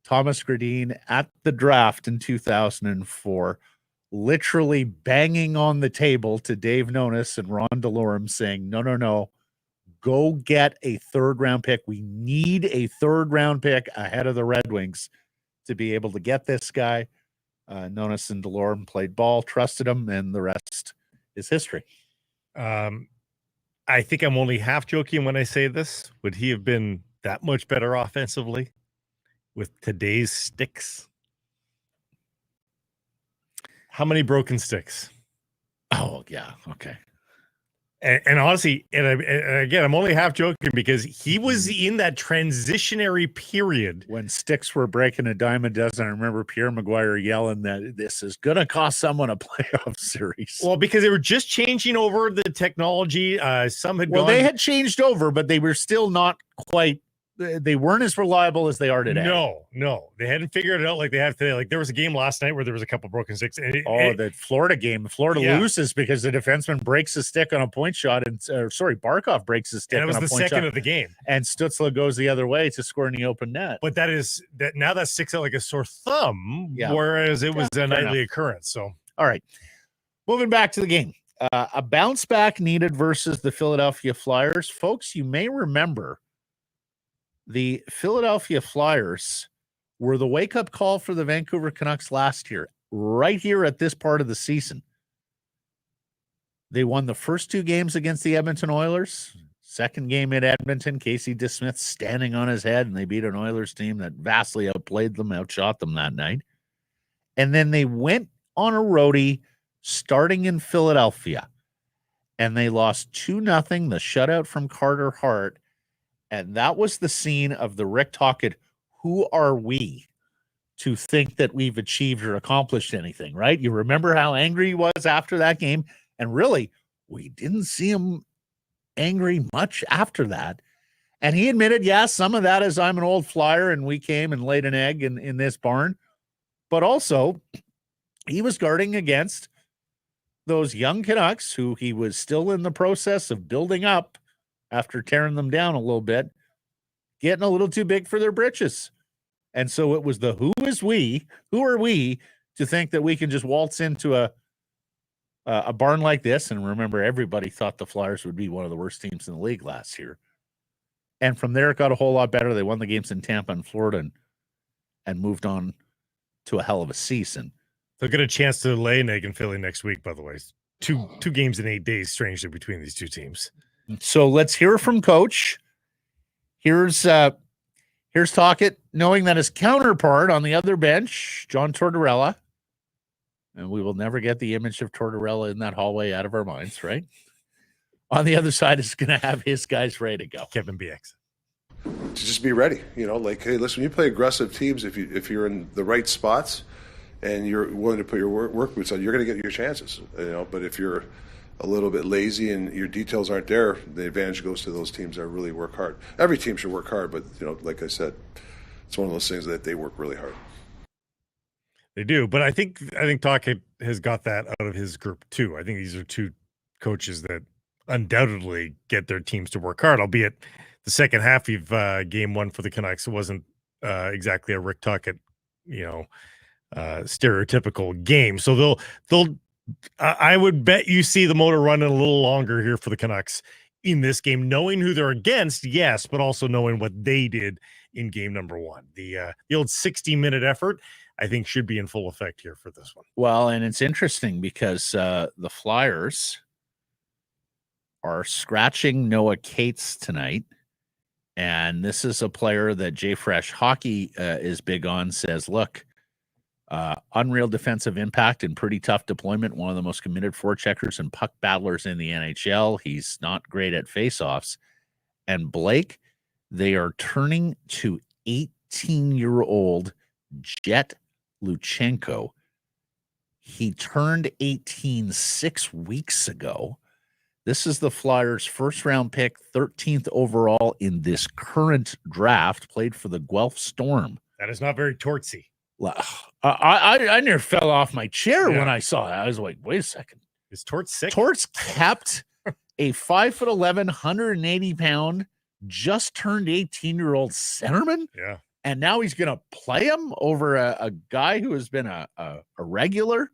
S2: Thomas Gradin at the draft in 2004, literally banging on the table to Dave Nonis and Ron DeLorme saying, no, go get a 3rd-round pick. We need a 3rd-round pick ahead of the Red Wings to be able to get this guy. Nonis and DeLorme played ball, trusted him, and the rest is history. I think I'm only half joking when I say this. Would he have been that much better offensively with today's sticks? How many broken sticks?
S1: Oh, yeah. Okay.
S2: And honestly, and again, I'm only half joking because he was in that transitionary period
S1: when sticks were breaking a dime a dozen. I remember Pierre Maguire yelling that this is going to cost someone a playoff series.
S2: Well, because they were just changing over the technology. Some had
S1: they had changed over, but they were still not quite. They weren't as reliable as they are today.
S2: No, they hadn't figured it out like they have today. Like there was a game last night where there was a couple broken sticks.
S1: The Florida game. Florida loses because the defenseman breaks his stick on a point shot, and Barkov breaks his stick.
S2: And it was
S1: on a
S2: the
S1: point
S2: second
S1: shot,
S2: of the game,
S1: and Stützle goes the other way to score in the open net.
S2: But now that sticks out like a sore thumb, whereas it was a nightly occurrence. So,
S1: all right, moving back to the game, a bounce back needed versus the Philadelphia Flyers, folks. You may remember. The Philadelphia Flyers were the wake-up call for the Vancouver Canucks last year, right here at this part of the season. They won the first 2 games against the Edmonton Oilers. Second game in Edmonton, Casey DeSmith standing on his head, and they beat an Oilers team that vastly outplayed them, outshot them that night. And then they went on a roadie starting in Philadelphia, and they lost 2-0, the shutout from Carter Hart. And that was the scene of the Rick Tocchet, who are we to think that we've achieved or accomplished anything, right? You remember how angry he was after that game, and really, we didn't see him angry much after that. And he admitted, yes, some of that is I'm an old flyer and we came and laid an egg in this barn. But also, he was guarding against those young Canucks who he was still in the process of building up after tearing them down a little bit, getting a little too big for their britches. And so it was the who are we to think that we can just waltz into a barn like this. And remember, everybody thought the Flyers would be one of the worst teams in the league last year. And from there, it got a whole lot better. They won the games in Tampa and Florida and moved on to a hell of a season.
S2: They'll get a chance to lay an egg in Philly next week, by the way. Two games in 8 days, strangely, between these 2 teams.
S1: So let's hear from Coach. Here's Tocchet, knowing that his counterpart on the other bench, John Tortorella, and we will never get the image of Tortorella in that hallway out of our minds, right? On the other side is going to have his guys ready to go.
S2: Kevin BX.
S5: To just be ready, like, hey, listen, when you play aggressive teams, if you're in the right spots and you're willing to put your work boots on, you're going to get your chances, But if you're a little bit lazy and your details aren't there, the advantage goes to those teams that really work hard. Every team should work hard, but, like I said, it's one of those things that they work really hard.
S2: They do, but I think Tocchet has got that out of his group too. I think these are 2 coaches that undoubtedly get their teams to work hard, albeit the second half of game 1 for the Canucks, it wasn't exactly a Rick Tocchet, stereotypical game. So they'll I would bet you see the motor running a little longer here for the Canucks in this game, knowing who they're against, yes, but also knowing what they did in game number 1. The old 60-minute effort, I think, should be in full effect here for this one.
S1: Well, and it's interesting because the Flyers are scratching Noah Cates tonight. And this is a player that Jay Fresh Hockey is big on, says, look, unreal defensive impact and pretty tough deployment. One of the most committed forecheckers and puck battlers in the NHL. He's not great at faceoffs. And Blake, they are turning to 18-year-old Jet Luchenko. He turned 18 6 weeks ago. This is the Flyers' first-round pick, 13th overall in this current draft, played for the Guelph Storm.
S2: That is not very tortsy.
S1: I near fell off my chair when I saw that. I was like, wait a second.
S2: Is Torts sick?
S1: Torts kept a 5'11", 180-pound, just turned 18-year-old centerman.
S2: Yeah.
S1: And now he's going to play him over a guy who has been a regular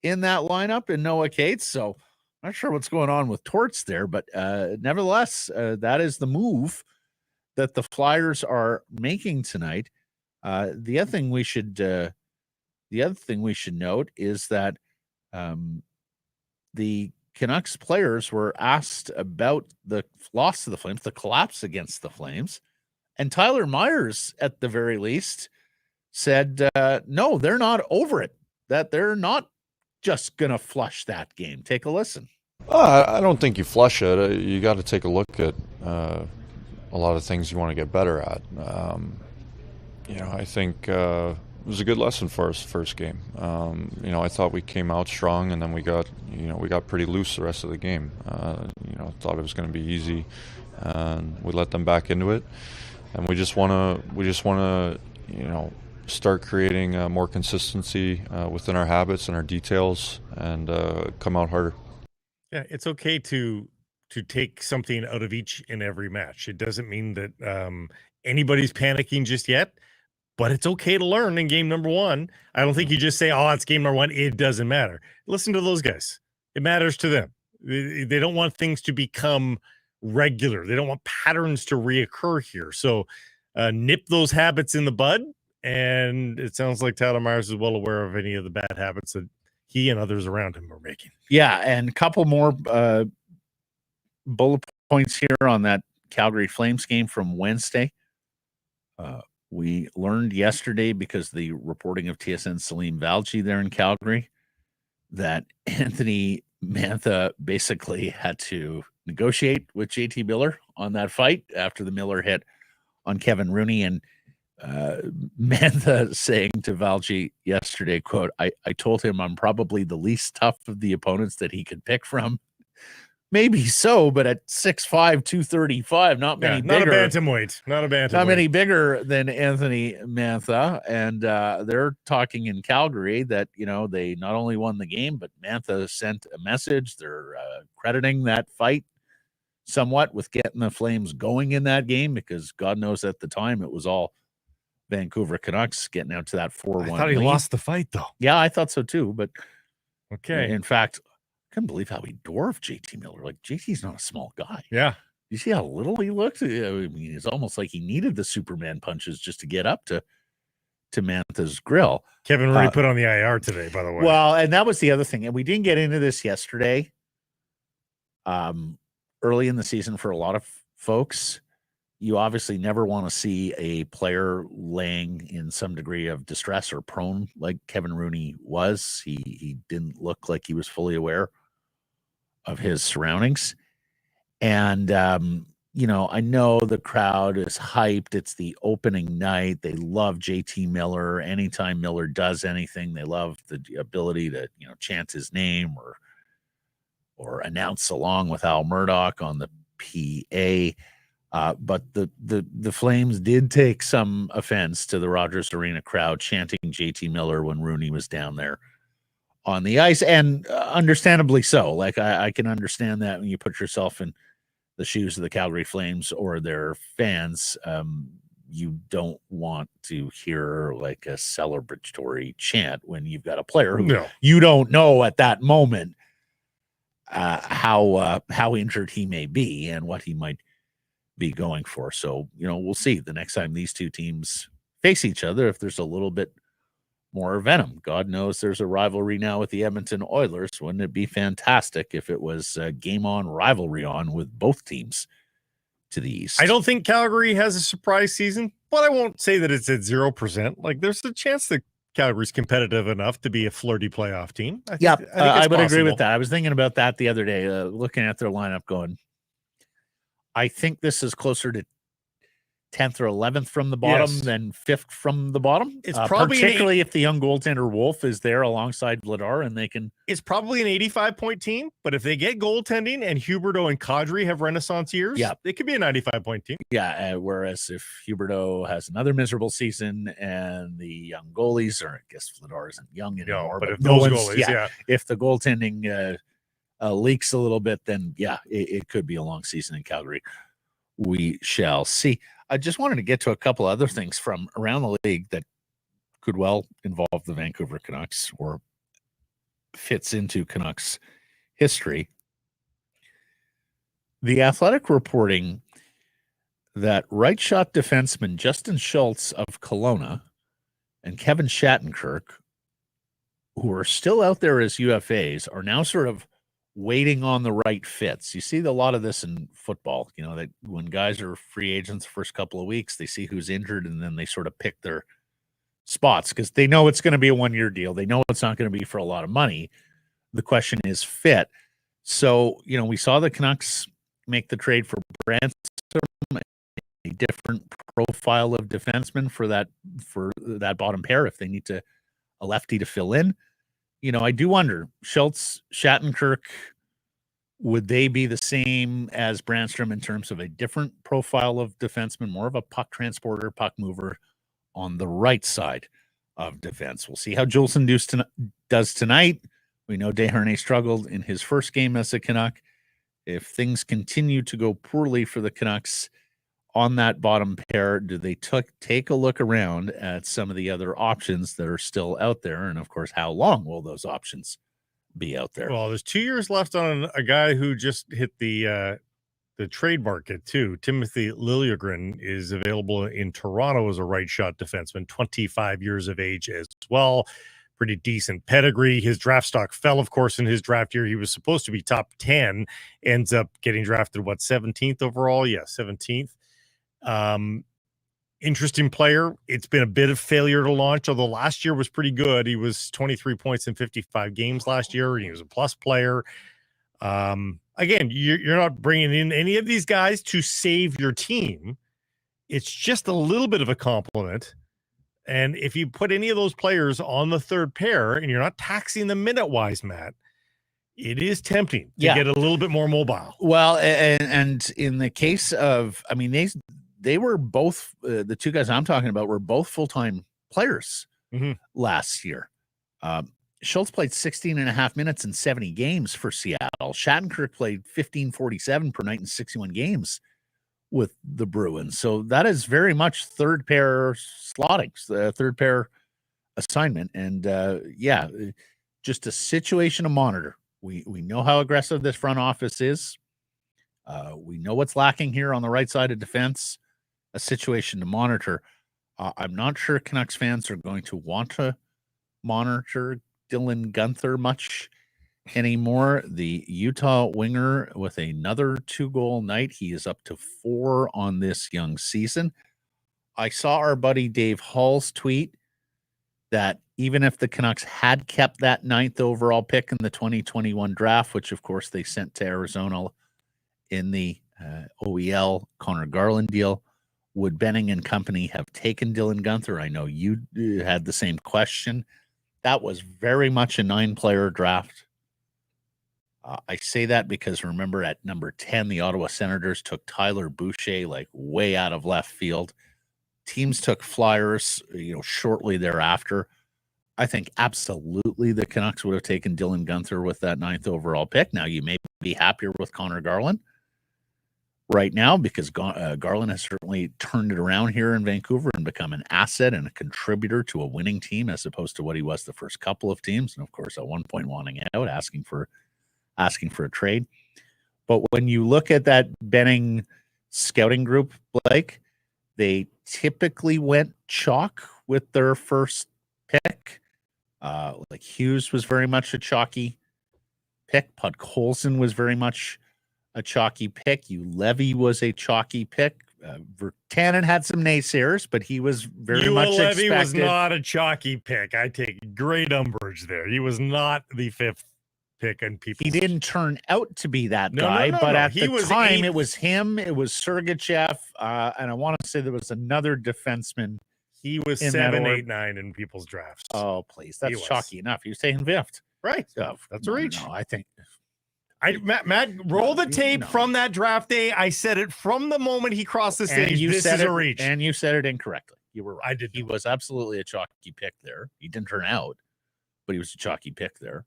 S1: in that lineup in Noah Cates. So not sure what's going on with Torts there, but nevertheless, that is the move that the Flyers are making tonight. The other thing we should note is that the Canucks players were asked about the loss to the Flames, the collapse against the Flames, and Tyler Myers, at the very least, said, no, they're not over it, that they're not just going to flush that game. Take a listen.
S6: I don't think you flush it. You got to take a look at a lot of things you want to get better at. I think it was a good lesson for us first game. I thought we came out strong, and then we got pretty loose the rest of the game. Thought it was going to be easy, and we let them back into it. And we just want to start creating more consistency within our habits and our details, and come out harder.
S2: Yeah, it's okay to take something out of each and every match. It doesn't mean that anybody's panicking just yet, but it's okay to learn in game number 1. I don't think you just say, oh, it's game number 1. It doesn't matter. Listen to those guys. It matters to them. They don't want things to become regular. They don't want patterns to reoccur here. So nip those habits in the bud. And it sounds like Tyler Myers is well aware of any of the bad habits that he and others around him are making.
S1: Yeah, and a couple more bullet points here on that Calgary Flames game from Wednesday. We learned yesterday, because the reporting of TSN Salim Valji there in Calgary, that Anthony Mantha basically had to negotiate with JT Miller on that fight after the Miller hit on Kevin Rooney. And Mantha saying to Valji yesterday, quote, I told him I'm probably the least tough of the opponents that he could pick from. Maybe so, but at 6'5", 235, not many bigger.
S2: Not a bantamweight.
S1: Not many bigger than Anthony Mantha. And they're talking in Calgary that, they not only won the game, but Mantha sent a message. They're crediting that fight somewhat with getting the Flames going in that game, because God knows at the time it was all Vancouver Canucks getting out to that 4-1
S2: I thought he lost the fight, though.
S1: Yeah, I thought so too. But
S2: okay.
S1: In fact, I couldn't believe how he dwarfed JT Miller. Like, JT's not a small guy.
S2: Yeah.
S1: You see how little he looked? I mean, it's almost like he needed the Superman punches just to get up to Mantha's grill.
S2: Kevin Rooney put on the IR today, by the way.
S1: Well, and that was the other thing. And we didn't get into this yesterday. Early in the season, for a lot of folks, you obviously never want to see a player laying in some degree of distress or prone like Kevin Rooney was. He didn't look like he was fully aware of his surroundings. And, I know the crowd is hyped. It's the opening night. They love JT Miller. Anytime Miller does anything, they love the ability to, chant his name or announce along with Al Murdoch on the PA. But the Flames did take some offense to the Rogers Arena crowd chanting JT Miller when Rooney was down there on the ice, and understandably so. Like, I can understand that when you put yourself in the shoes of the Calgary Flames or their fans. You don't want to hear like a celebratory chant when you've got a player who you don't know at that moment how injured he may be and what he might be going for. So, we'll see the next time these two teams face each other if there's a little bit more venom. God knows there's a rivalry now with the Edmonton Oilers. Wouldn't it be fantastic if it was a game on, rivalry on with both teams to the east?
S2: I don't think Calgary has a surprise season, but I won't say that it's at 0%. Like, there's a chance that Calgary's competitive enough to be a flirty playoff team.
S1: I would agree with that. I was thinking about that the other day, looking at their lineup going, I think this is closer to 10th or 11th from the bottom than 5th from the bottom.
S2: It's probably
S1: particularly if the young goaltender Wolf is there alongside Vladar, and they can.
S2: It's probably an 85-point team, but if they get goaltending and Huberdeau and Kadri have renaissance years, they could be a 95-point team.
S1: Yeah, whereas if Huberdeau has another miserable season and the young goalies, or I guess Vladar isn't young anymore,
S2: but if those goalies,
S1: if the goaltending leaks a little bit, then it could be a long season in Calgary. We shall see. I just wanted to get to a couple other things from around the league that could well involve the Vancouver Canucks or fits into Canucks history. The Athletic reporting that right shot defenseman Justin Schultz of Kelowna and Kevin Shattenkirk, who are still out there as UFAs, are now sort of waiting on the right fits. You see a lot of this in football, that when guys are free agents the first couple of weeks, they see who's injured and then they sort of pick their spots because they know it's going to be a one-year deal. They know it's not going to be for a lot of money. The question is fit. So, we saw the Canucks make the trade for Branson, a different profile of defenseman for that bottom pair if they need a lefty to fill in. I do wonder, Schultz, Shattenkirk, would they be the same as Brandstrom in terms of a different profile of defenseman, more of a puck transporter, puck mover on the right side of defense? We'll see how Juleson does tonight. We know Desharnais struggled in his first game as a Canuck. If things continue to go poorly for the Canucks on that bottom pair, do they take a look around at some of the other options that are still out there? And of course, how long will those options be out there?
S2: Well, there's 2 years left on a guy who just hit the trade market too. Timothy Liljegren is available in Toronto as a right shot defenseman, 25 years of age as well. pretty decent pedigree. His draft stock fell, of course, in his draft year. He was supposed to be top 10, ends up getting drafted, 17th overall? Yeah, 17th. Interesting player. It's been a bit of failure to launch, although last year was pretty good. He was 23 points in 55 games last year, and he was a plus player. Again, you're not bringing in any of these guys to save your team. It's just a little bit of a compliment. And if you put any of those players on the third pair and you're not taxing them minute-wise, Matt, it is tempting to get a little bit more mobile.
S1: Well, and in the case of, I mean, they were both, the two guys I'm talking about were both full-time players last year. Schultz played 16 and a half minutes in 70 games for Seattle. Shattenkirk played 15:47 per night in 61 games with the Bruins. So that is very much third pair slotting, third pair assignment. And just a situation to monitor. We know how aggressive this front office is. We know what's lacking here on the right side of defense. A situation to monitor. I'm not sure Canucks fans are going to want to monitor Dylan Guenther much anymore. The Utah winger with another 2-goal night. He is up to 4 on this young season. I saw our buddy Dave Hall's tweet that even if the Canucks had kept that 9th overall pick in the 2021 draft, which of course they sent to Arizona in the OEL Connor Garland deal, would Benning and company have taken Dylan Guenther? I know you had the same question. That was very much a 9-player draft. I say that because remember at number 10, the Ottawa Senators took Tyler Boucher like way out of left field. Teams took Flyers, shortly thereafter. I think absolutely the Canucks would have taken Dylan Guenther with that 9th overall pick. Now you may be happier with Connor Garland right now because Garland has certainly turned it around here in Vancouver and become an asset and a contributor to a winning team as opposed to what he was the first couple of teams. And of course, at one point wanting out, asking for a trade. But when you look at that Benning scouting group, Blake, they typically went chalk with their first pick. Like Hughes was very much a chalky pick. Podkolzin was very much a chalky pick. Levy was a chalky pick. Vertanen had some naysayers, but he was very much expected.
S2: Levy was not a chalky pick. I take great umbrage there. He was not the 5th pick and people.
S1: He didn't turn out to be that guy, but at the time it was him, it was Sergachev, and I want to say there was another defenseman.
S2: He was 7, 8, 9 in people's drafts.
S1: Oh, please. That's chalky enough. He was taking 5th.
S2: Right.
S1: Oh,
S2: that's a reach.
S1: No, I think.
S2: Matt, roll the tape from that draft day. I said it from the moment he crossed the stage. This is a reach.
S1: And you said it incorrectly. You were right.
S2: I did.
S1: He was absolutely a chalky pick there. He didn't turn out, but he was a chalky pick there.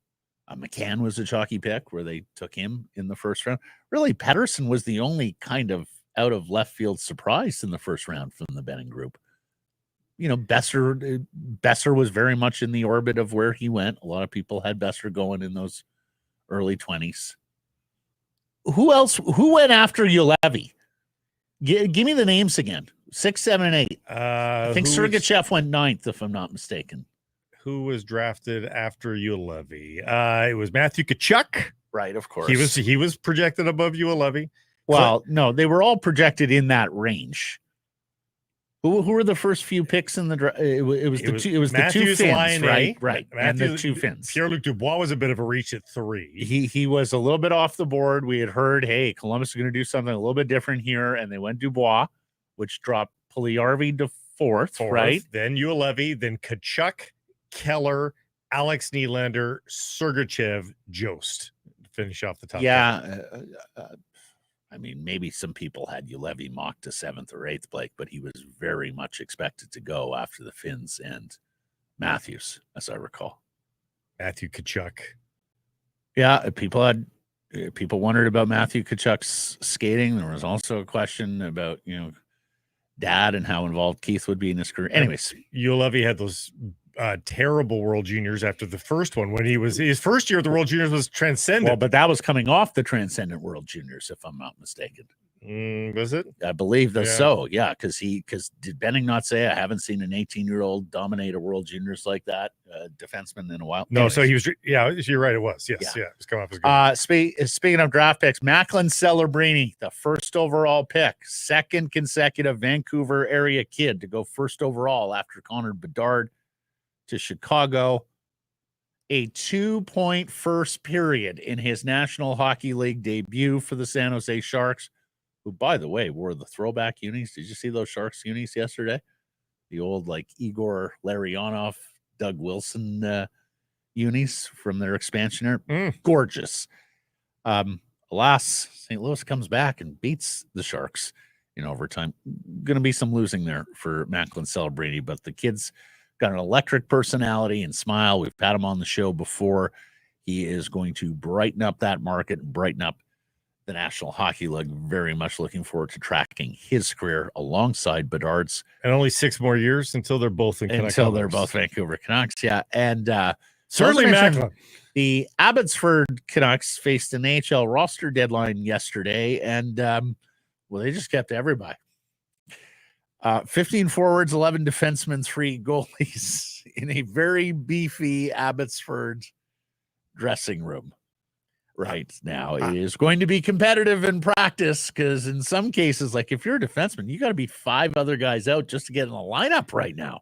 S1: McCann was a chalky pick where they took him in the first round. Really, Paterson was the only kind of out of left field surprise in the first round from the Benning group. Boeser was very much in the orbit of where he went. A lot of people had Boeser going in those early 20s. Who else? Who went after Ulevy? Give me the names again. 6, 7, and 8. I think Sergachev went 9th, if I'm not mistaken.
S2: Who was drafted after Ulevy? It was Matthew Tkachuk.
S1: Right, of course.
S2: He was projected above Ulevy.
S1: Well, no, they were all projected in that range. Who were the first few picks in the draft? It was the two Finns, right? Right, and the 2 Finns.
S2: Pierre-Luc Dubois was a bit of a reach at 3.
S1: He was a little bit off the board. We had heard, hey, Columbus is going to do something a little bit different here, and they went Dubois, which dropped Puljujarvi to 4th, right?
S2: Then Ulevy, then Tkachuk, Keller, Alex Nylander, Sergachev, Jost. Finish off the top.
S1: Yeah. I mean, maybe some people had Ulevy mocked to 7th or 8th, Blake, but he was very much expected to go after the Finns and Matthews, as I recall.
S2: Matthew Tkachuk.
S1: Yeah, people wondered about Matthew Tkachuk's skating. There was also a question about, dad and how involved Keith would be in his career. Anyways,
S2: Ulevy had those terrible World Juniors after the first one when his first year at the World Juniors was transcendent.
S1: Well, but that was coming off the transcendent World Juniors, if I'm not mistaken.
S2: Was it?
S1: I believe that's so. Yeah, because did Benning not say I haven't seen an 18-year-old dominate a World Juniors like that defenseman in a while?
S2: No,
S1: Anyways.
S2: so he was. Yeah, you're right. It was. Yes,
S1: Yeah.
S2: it was coming off his goal.
S1: Speaking of draft picks, Macklin Celebrini, the first overall pick, second consecutive Vancouver area kid to go first overall after Connor Bedard to Chicago. A 2-point first period in his National Hockey League debut for the San Jose Sharks, who, by the way, wore the throwback unis. Did you see those Sharks unis yesterday? The old, like, Igor Larionov, Doug Wilson unis from their expansion era. Gorgeous. Alas, St. Louis comes back and beats the Sharks in overtime. Going to be some losing there for Macklin Celebrini, but the kid's got an electric personality and smile. We've had him on the show before. He is going to brighten up that market and brighten up the National Hockey League. Very much looking forward to tracking his career alongside Bedard's.
S2: And only 6 more years until they're both in Canucks.
S1: Until they're both Vancouver Canucks, yeah. And
S2: certainly Macklin.
S1: The Abbotsford Canucks faced an NHL roster deadline yesterday, and well, they just kept everybody. 15 forwards, 11 defensemen, 3 goalies in a very beefy Abbotsford dressing room right now. It is going to be competitive in practice because in some cases, like if you're a defenseman, you got to beat 5 other guys out just to get in the lineup right now.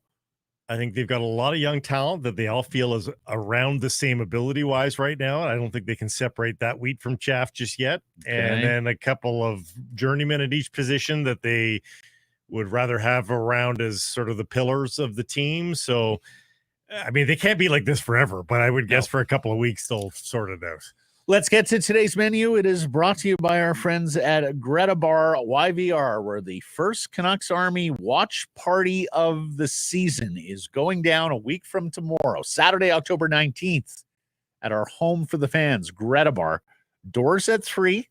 S2: I think they've got a lot of young talent that they all feel is around the same ability-wise right now. I don't think they can separate that wheat from chaff just yet. Okay. And then a couple of journeymen at each position that they would rather have around as sort of the pillars of the team. So, I mean, they can't be like this forever, but I would guess for a couple of weeks they'll sort it out.
S1: Let's get to today's menu. It is brought to you by our friends at Greta Bar YVR, where the first Canucks Army watch party of the season is going down a week from tomorrow, Saturday, October 19th, at our home for the fans, Greta Bar. Doors at 3,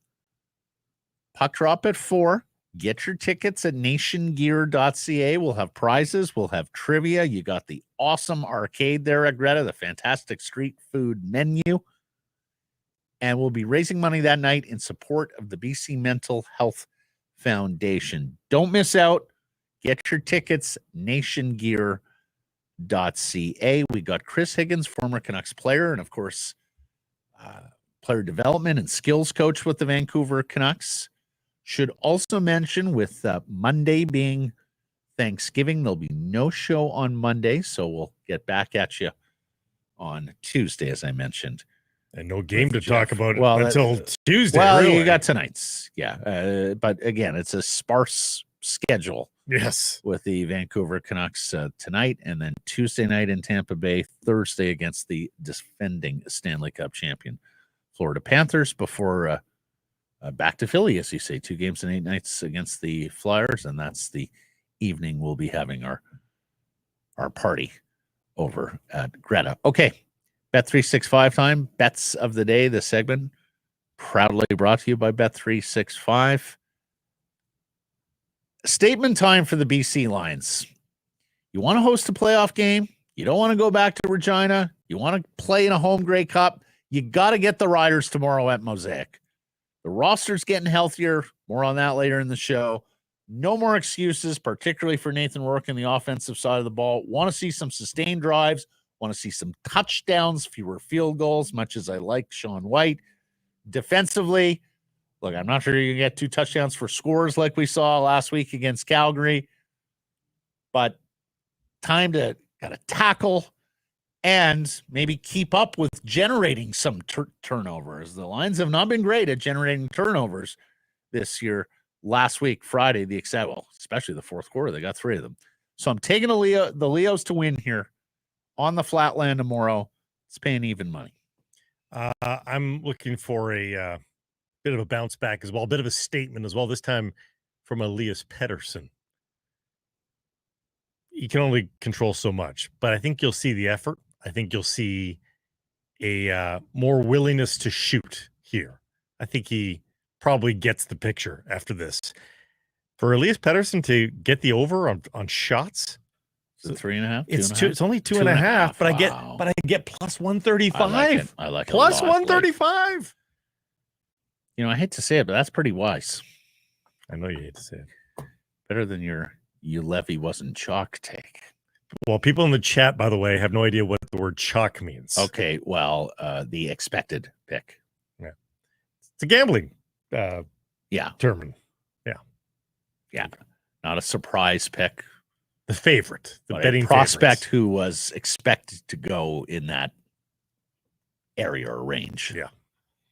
S1: puck drop at 4. Get your tickets at nationgear.ca. We'll have prizes. We'll have trivia. You got the awesome arcade there at Greta, the fantastic street food menu. And we'll be raising money that night in support of the BC Mental Health Foundation. Don't miss out. Get your tickets, nationgear.ca. We got Chris Higgins, former Canucks player, and of course, player development and skills coach with the Vancouver Canucks. Should also mention with Monday being Thanksgiving, there'll be no show on Monday, so we'll get back at you on Tuesday, as I mentioned.
S2: And no game to talk about until Tuesday.
S1: Well,
S2: really.
S1: You got tonight's, yeah. But again, it's a sparse schedule.
S2: Yes.
S1: With the Vancouver Canucks tonight, and then Tuesday night in Tampa Bay, Thursday against the defending Stanley Cup champion Florida Panthers, before back to Philly, as you say, 2 games in 8 nights against the Flyers, and that's the evening we'll be having our party over at Greta. Okay. Bet365 time, bets of the day, this segment proudly brought to you by Bet365. Statement time for the BC Lions. You want to host a playoff game? You don't want to go back to Regina? You want to play in a home Grey Cup? You got to get the Riders tomorrow at Mosaic. The roster's getting healthier. More on that later in the show. No more excuses, particularly for Nathan Rourke in the offensive side of the ball. Want to see some sustained drives. Want to see some touchdowns, fewer field goals, much as I like Sean White. Defensively, look, I'm not sure you can get 2 touchdowns for scores like we saw last week against Calgary, but time to got to tackle and maybe keep up with generating some turnovers. The Lions have not been great at generating turnovers this year. Last week, Friday, especially the fourth quarter, they got 3 of them. So I'm taking the Leos to win here on the Flatland tomorrow. It's paying even money.
S2: I'm looking for a bit of a bounce back as well, a bit of a statement as well, this time from Elias Paterson. You can only control so much, but I think you'll see the effort. I think you'll see a more willingness to shoot here. I think he probably gets the picture after this. For Elias Paterson to get the over on shots,
S1: Is it 3.5?
S2: It's only 2.5, but
S1: wow.
S2: I get plus 135.
S1: I like it
S2: plus
S1: a lot.
S2: 135.
S1: I hate to say it, but that's pretty wise.
S2: I know you hate to say it.
S1: Better than your Levy wasn't chalk take.
S2: Well, people in the chat, by the way, have no idea what the word chalk means.
S1: Okay, well, the expected pick.
S2: Yeah. It's a gambling
S1: Yeah.
S2: term.
S1: Yeah. Not a surprise pick.
S2: The favorite, the
S1: But
S2: betting
S1: a prospect
S2: favorites.
S1: who was expected to go in that area or range.
S2: Yeah.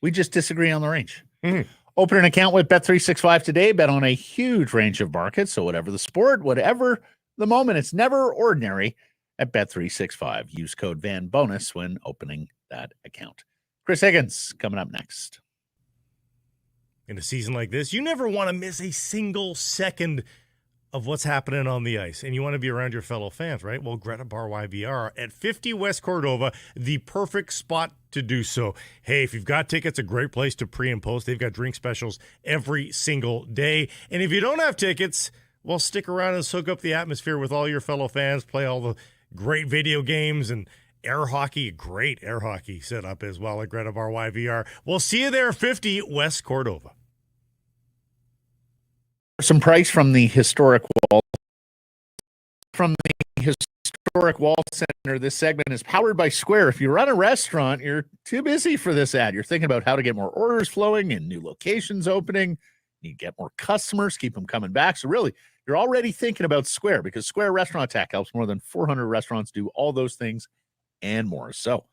S1: We just disagree on the range.
S2: Mhm.
S1: Open an account with Bet365 today. Bet on a huge range of markets. So whatever the sport, whatever the moment, it's never ordinary at Bet365. Use code VANBONUS when opening that account. Chris Higgins coming up next.
S2: In a season like this, you never want to miss a single second of what's happening on the ice, and you want to be around your fellow fans, right? Well, Greta Bar YVR at 50 West Cordova, the perfect spot to do so. Hey, if you've got tickets, a great place to pre and post. They've got drink specials every single day. And if you don't have tickets, well, stick around and soak up the atmosphere with all your fellow fans, play all the great video games and air hockey, great air hockey set up as well at Greta Bar YVR. We'll see you there, 50 West Cordova.
S1: Some price from the historic wall. From the historic wall center, this segment is powered by Square. If you run a restaurant, you're too busy for this ad. You're thinking about how to get more orders flowing and new locations opening. You get more customers, keep them coming back. So really, you're already thinking about Square because Square Restaurant Tech helps more than 400 restaurants do all those things and more. So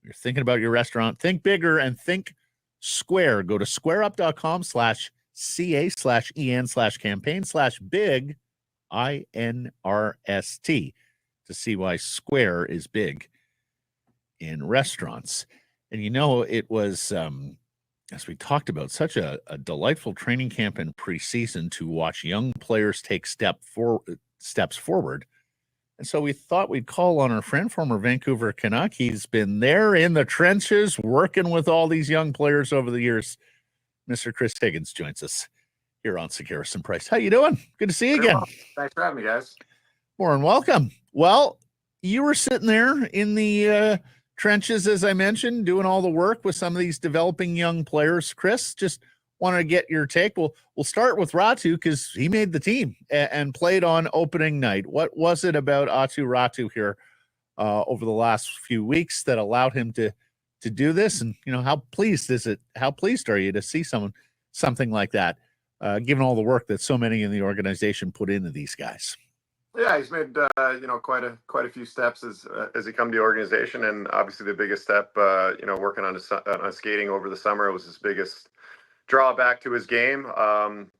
S1: you're thinking about your restaurant, think bigger and think Square. Go to squareup.com/CA/EN/campaign/big INRST to see why Square is big in restaurants. And you know, it was, as we talked about, such a delightful training camp in preseason to watch young players take steps forward. And so we thought we'd call on our friend, former Vancouver Canuck. He's been there in the trenches working with all these young players over the years. Mr. Chris Higgins joins us here on Sekeres and Price. How you doing? Good to see you again.
S7: Well. Thanks for having me, guys.
S1: More than welcome. Well, you were sitting there in the trenches, as I mentioned, doing all the work with some of these developing young players. Chris, just wanted to get your take. We'll start with Räty because he made the team and played on opening night. What was it about Aatu Räty here over the last few weeks that allowed him to do this? And you know, how pleased are you to see something like that, given all the work that so many in the organization put into these guys?
S7: Yeah, he's made quite a few steps as he come to the organization, and obviously the biggest step, working on his skating over the summer was his biggest drawback to his game.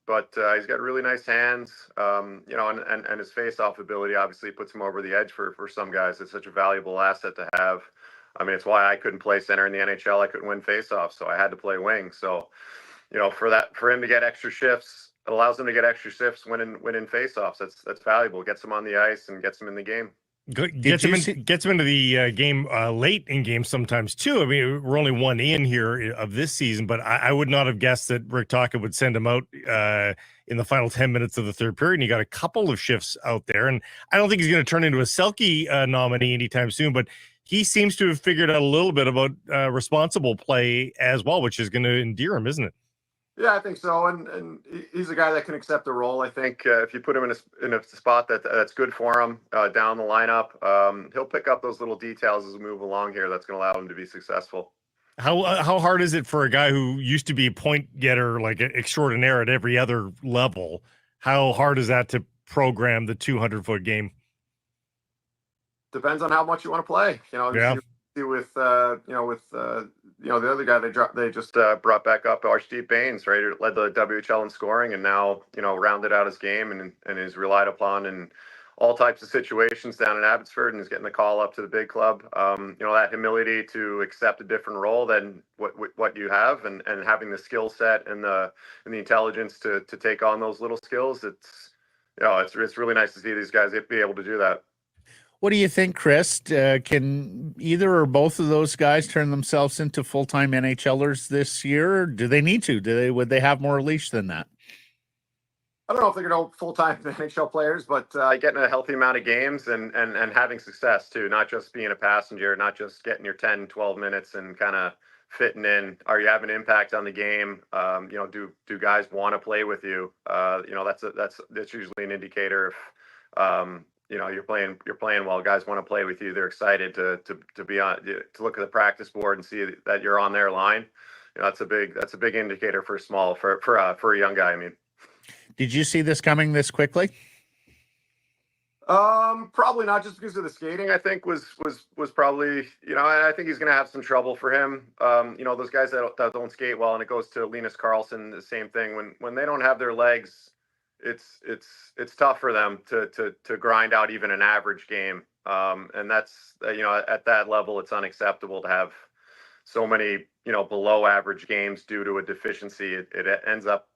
S7: But he's got really nice hands, and his face-off ability obviously puts him over the edge for some guys. It's such a valuable asset to have. I mean, it's why I couldn't play center in the NHL. I couldn't win face-offs, so I had to play wing. So, for him to get extra shifts, it allows him to get extra shifts winning face-offs. That's valuable. Gets him on the ice and gets him in the game.
S2: Gets him into the game late in games sometimes too. I mean, we're only one in here of this season, but I would not have guessed that Rick Tocchet would send him out in the final 10 minutes of the third period. And he got a couple of shifts out there, and I don't think he's going to turn into a Selke nominee anytime soon. But he seems to have figured out a little bit about responsible play as well, which is going to endear him, isn't it?
S7: Yeah, I think so, and he's a guy that can accept the role. I think if you put him in a spot that's good for him down the lineup, he'll pick up those little details as we move along here. That's going to allow him to be successful.
S2: How hard is it for a guy who used to be a point getter like extraordinaire at every other level? How hard is that to program the 200-foot game?
S7: Depends on how much you want to play.
S2: Yeah.
S7: With the other guy they just brought back up, Räty Bains, right? Who led the WHL in scoring, and now rounded out his game and is relied upon in all types of situations down in Abbotsford, and is getting the call up to the big club. That humility to accept a different role than what you have, and having the skill set and the intelligence to take on those little skills. It's really nice to see these guys be able to do that.
S1: What do you think, Chris? Can either or both of those guys turn themselves into full-time NHLers this year? Or do they need to? Would they have more leash than that?
S7: I don't know if they're going to go full-time NHL players, but getting a healthy amount of games and having success too, not just being a passenger, not just getting your 10, 12 minutes and kind of fitting in? Are you having an impact on the game? Do guys want to play with you? That's usually an indicator if you're playing well. Guys want to play with you. They're excited to be on, to look at the practice board and see that you're on their line. That's a big indicator for a young guy. I mean,
S1: did you see this coming this quickly?
S7: Probably not, just because of the skating. I think was probably, I think he's going to have some trouble for him. Those guys that don't skate well, and it goes to Linus Karlsson, the same thing. When they don't have their legs, it's tough for them to grind out even an average game. And that's at that level, it's unacceptable to have so many below average games due to a deficiency. It ends up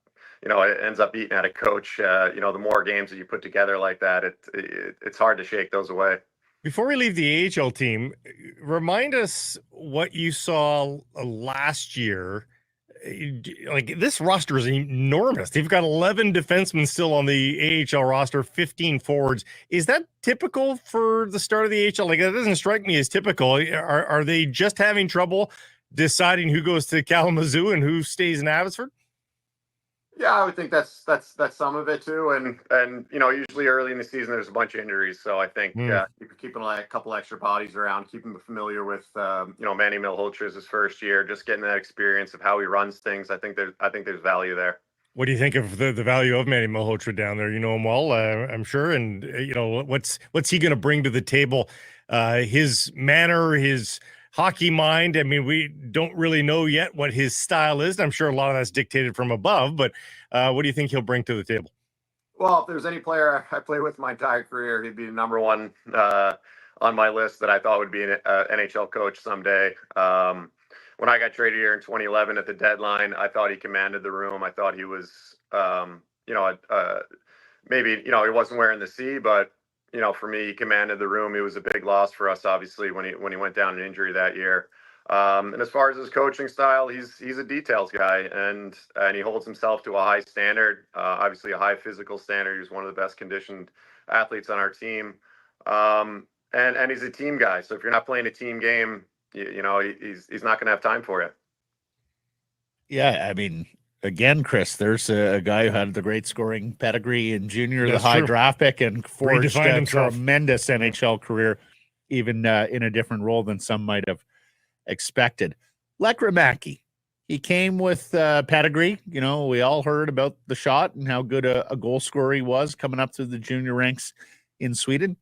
S7: eating at a coach. The more games that you put together like that, it's hard to shake those away.
S2: Before we leave the AHL team, remind us what you saw last year. Like, this roster is enormous. They've got 11 defensemen still on the AHL roster, 15 forwards. Is that typical for the start of the AHL? Like, that doesn't strike me as typical. Are they just having trouble deciding who goes to Kalamazoo and who stays in Abbotsford?
S7: Yeah, I would think that's some of it too, and usually early in the season there's a bunch of injuries, so I think keeping a couple extra bodies around, keeping them familiar with Manny Malhotra's first year, just getting that experience of how he runs things. I think there's value there. What
S2: do you think of the value of Manny Malhotra down there? You know him well, I'm sure, and what's he going to bring to the table? His manner, his hockey mind. I mean, we don't really know yet what his style is. I'm sure a lot of that's dictated from above, but what do you think he'll bring to the table?
S7: Well, if there's any player I played with my entire career, he'd be the number one on my list that I thought would be an NHL coach someday. When I got traded here in 2011 at the deadline, I thought he commanded the room. I thought he was, maybe, he wasn't wearing the C, but for me, he commanded the room. He was a big loss for us, obviously, when he went down in injury that year. And as far as his coaching style, he's a details guy, and he holds himself to a high standard, obviously a high physical standard. He's one of the best conditioned athletes on our team, and he's a team guy. So if you're not playing a team game, he's not going to have time for you.
S1: Yeah, I mean, again, Chris, there's a guy who had the great scoring pedigree in junior, the high draft pick, and forged a tremendous NHL career, even in a different role than some might have expected. Lekkerimäki, he came with pedigree. We all heard about the shot and how good a goal scorer he was coming up through the junior ranks in Sweden.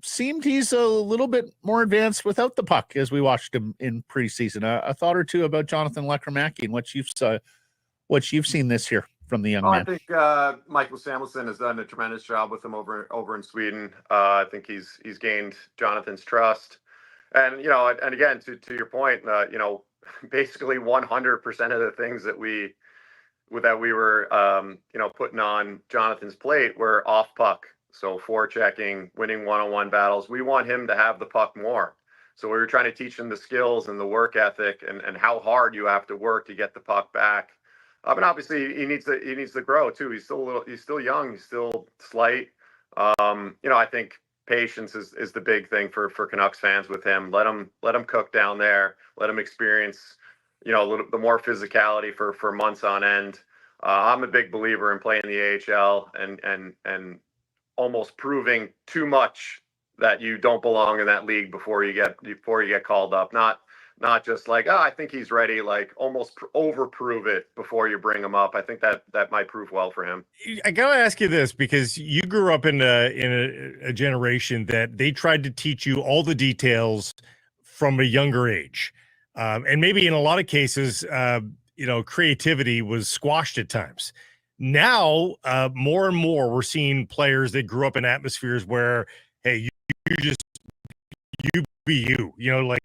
S1: Seemed he's a little bit more advanced without the puck as we watched him in preseason. A thought or two about Jonathan Lekkerimäki and what you've seen this year from the young man.
S7: I think Michael Samuelsson has done a tremendous job with him over in Sweden. I think he's gained Jonathan's trust, and and again to your point, basically 100% of the things that we were putting on Jonathan's plate were off puck. So forechecking, winning one-on-one battles. We want him to have the puck more. So we were trying to teach him the skills and the work ethic and how hard you have to work to get the puck back. And obviously he needs to grow too. He's still young. He's still slight. I think patience is the big thing for Canucks fans with him. Let him cook down there. Let him experience, a little the more physicality for months on end. I'm a big believer in playing the AHL and almost proving too much that you don't belong in that league before you get called up. Not just like, I think he's ready, like almost overprove it before you bring him up. I think that might prove well for him.
S2: I gotta ask you this, because you grew up in a generation that they tried to teach you all the details from a younger age. And maybe in a lot of cases, creativity was squashed at times. Now, more and more, we're seeing players that grew up in atmospheres where, hey, you be you. Like,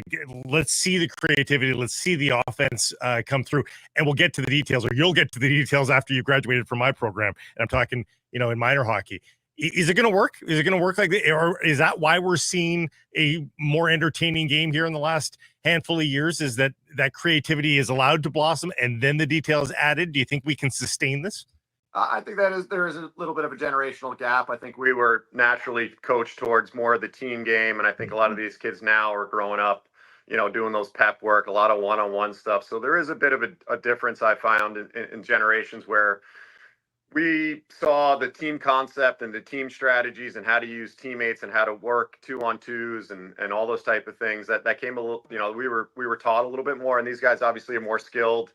S2: let's see the creativity, let's see the offense come through, and we'll get to the details, or you'll get to the details after you graduated from my program. And I'm talking, in minor hockey. Is it going to work? Is it going to work like that? Or is that why we're seeing a more entertaining game here in the last handful of years? Is that creativity is allowed to blossom and then the details added? Do you think we can sustain this?
S7: I think there is a little bit of a generational gap. I think we were naturally coached towards more of the team game, and I think a lot of these kids now are growing up, doing those pep work, a lot of one-on-one stuff. So there is a bit of a difference I found in generations where we saw the team concept and the team strategies and how to use teammates and how to work 2-on-2s and all those type of things that came a little, we were taught a little bit more, and these guys obviously are more skilled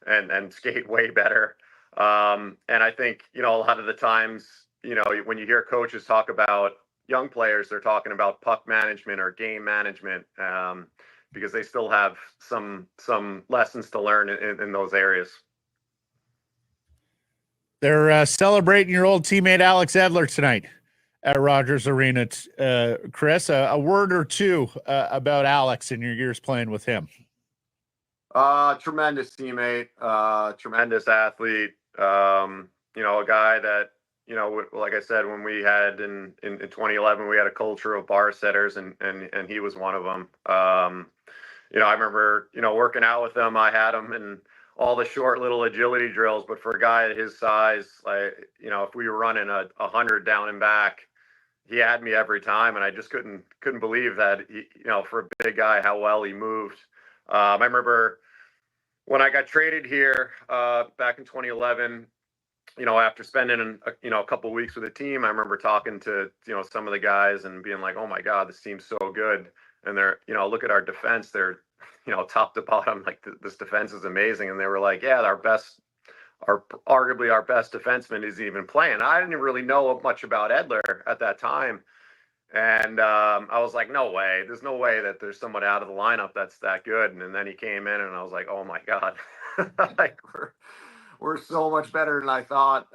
S7: and skate way better. And I think, a lot of the times, when you hear coaches talk about young players, they're talking about puck management or game management, because they still have some lessons to learn in those areas.
S1: They're celebrating your old teammate Alex Edler tonight at Rogers Arena. Chris, a word or two about Alex and your years playing with him.
S7: Tremendous teammate, tremendous athlete. A guy that, like I said, when we had in 2011, we had a culture of bar setters, and he was one of them. I remember, working out with him. I had him in all the short little agility drills, but for a guy his size, if we were running 100 down and back, he had me every time, and I just couldn't believe that, for a big guy, how well he moved. I remember when I got traded here back in 2011, after spending a couple of weeks with the team, I remember talking to some of the guys and being like, "Oh my God, this team's so good." And they're, look at our defense, they're top to bottom, like this defense is amazing. And they were like, "Yeah, arguably our best defenseman isn't even playing." I didn't really know much about Edler at that time. And I was like, no way. There's no way that there's someone out of the lineup that's that good. And then he came in, and I was like, oh my God, like we're so much better than I thought.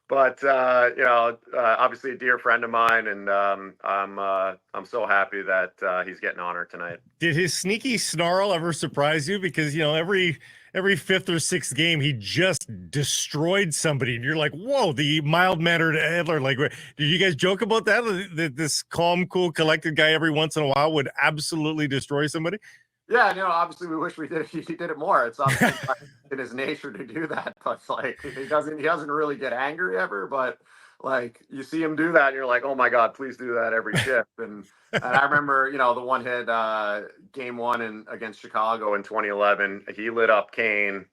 S7: But obviously a dear friend of mine, and I'm so happy that he's getting honored tonight.
S2: Did his sneaky snarl ever surprise you? Because every fifth or sixth game, he just destroyed somebody, and you're like, "Whoa!" The mild-mannered Edler. Like, did you guys joke about that? That this calm, cool, collected guy every once in a while would absolutely destroy somebody?
S7: Yeah, obviously we wish he did it more. It's obviously in his nature to do that, but like he doesn't really get angry ever. But like you see him do that, and you're like, oh my God, please do that every shift. And I remember, the one hit game one against Chicago in 2011, he lit up Kane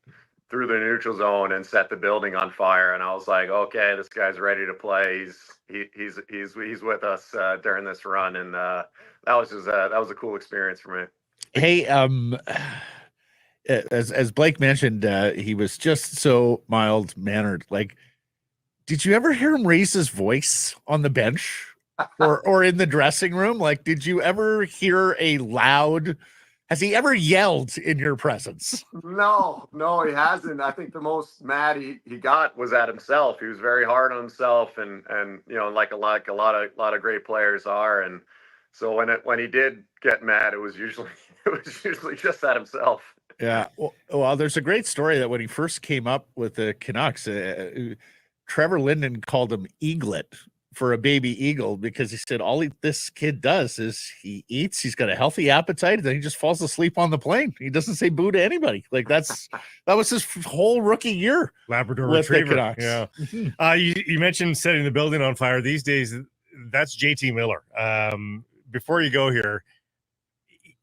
S7: through the neutral zone and set the building on fire. And I was like, okay, this guy's ready to play. He's with us during this run, and that was a cool experience for me.
S1: Hey, as Blake mentioned, he was just so mild-mannered. Like, did you ever hear him raise his voice on the bench or in the dressing room? Like, did you ever hear has he ever yelled in your presence?
S7: No, he hasn't. I think the most mad he got was at himself. He was very hard on himself, and like a lot of great players are. And so when he did get mad, it was usually just at himself.
S1: Yeah. Well, there's a great story that when he first came up with the Canucks, Trevor Linden called him Eaglet for a baby eagle, because he said this kid does is he eats, he's got a healthy appetite, and then he just falls asleep on the plane. He doesn't say boo to anybody. Like that was his whole rookie year.
S2: Labrador
S1: with
S2: Retriever.
S1: The Canucks.
S2: Yeah. You mentioned setting the building on fire. These days, that's JT Miller. Before you go here,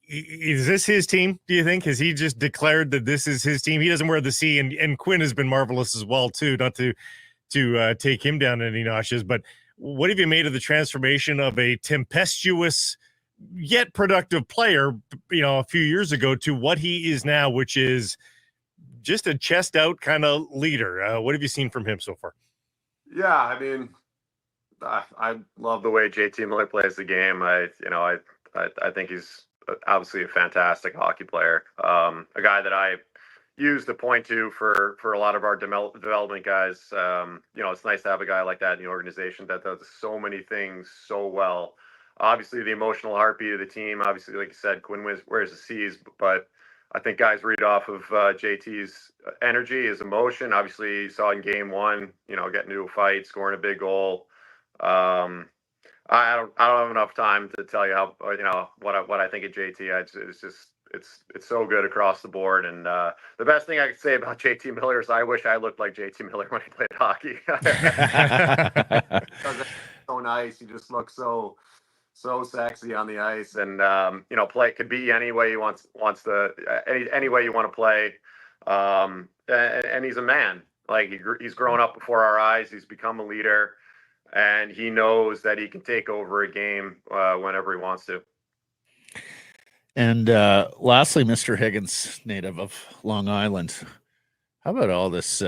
S2: is this his team, do you think? Has he just declared that this is his team? He doesn't wear the C, and Quinn has been marvelous as well, too, not to take him down any notches. But what have you made of the transformation of a tempestuous yet productive player, a few years ago, to what he is now, which is just a chest out kind of leader? What have you seen from him so far?
S7: Yeah, I mean, I love the way JT Miller plays the game. I think he's obviously a fantastic hockey player. A guy that I use to point to for a lot of our development guys. It's nice to have a guy like that in the organization that does so many things so well. Obviously, the emotional heartbeat of the team. Obviously, like you said, Quinn wears the C's, but I think guys read off of JT's energy, his emotion. Obviously, you saw in game one, getting into a fight, scoring a big goal. I don't have enough time to tell you how what I think of JT. It's so good across the board. And the best thing I could say about JT Miller is I wish I looked like JT Miller when he played hockey. So nice. He just looks so so sexy on the ice, and could be any way he wants to, any way you want to play. And he's a man. Like he's grown up before our eyes. He's become a leader, and he knows that he can take over a game whenever he wants to.
S1: And lastly, Mr. Higgins, native of Long Island, how about all this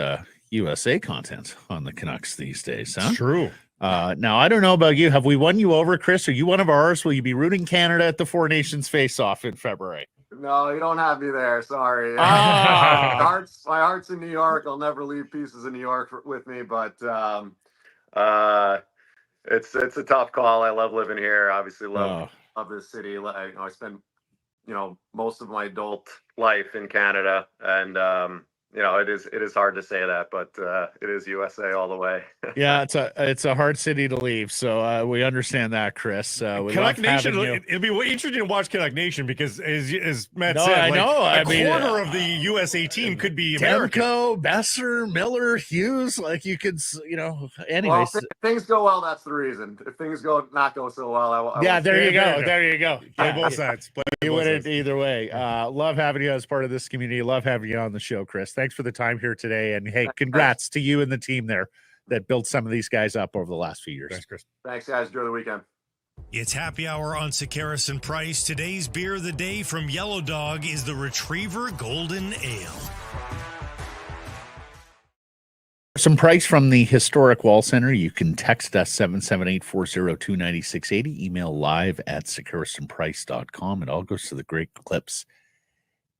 S1: USA content on the Canucks these days? Huh?
S2: True.
S1: Now, I don't know about you. Have we won you over, Chris? Are you one of ours? Will you be rooting Canada at the Four Nations Faceoff in February?
S7: No, you don't have me there. Sorry.
S1: Ah.
S7: My heart's in New York. I'll never leave pieces of New York with me, but it's a tough call. I love living here. Obviously, love this city. I spent most of my adult life in Canada, and it is hard to say that, but it is USA all the way.
S1: Yeah, it's a hard city to leave, so we understand that, Chris.
S2: Canuck Nation, it'll be interesting to watch Canuck Nation because, as Matt said,
S1: I know.
S2: a quarter of the USA team could be American.
S1: Demko, Boeser, Miller, Hughes, like you could, anyways.
S7: Well, if things go well, that's the reason. If things not go so well,
S1: there you go.
S2: Play both sides.
S1: You win it either way. Love having you as part of this community. Love having you on the show, Chris. Thanks for the time here today. And hey, congrats to you and the team there that built some of these guys up over the last few years.
S2: Thanks, Chris.
S7: Thanks, guys. Enjoy the weekend.
S8: It's happy hour on Sekeres and Price. Today's beer of the day from Yellow Dog is the Retriever Golden Ale.
S1: Some price from the Historic Wall Center. You can text us 778-402-9680. Email live at sekeresandprice.com. It all goes to the Great Clips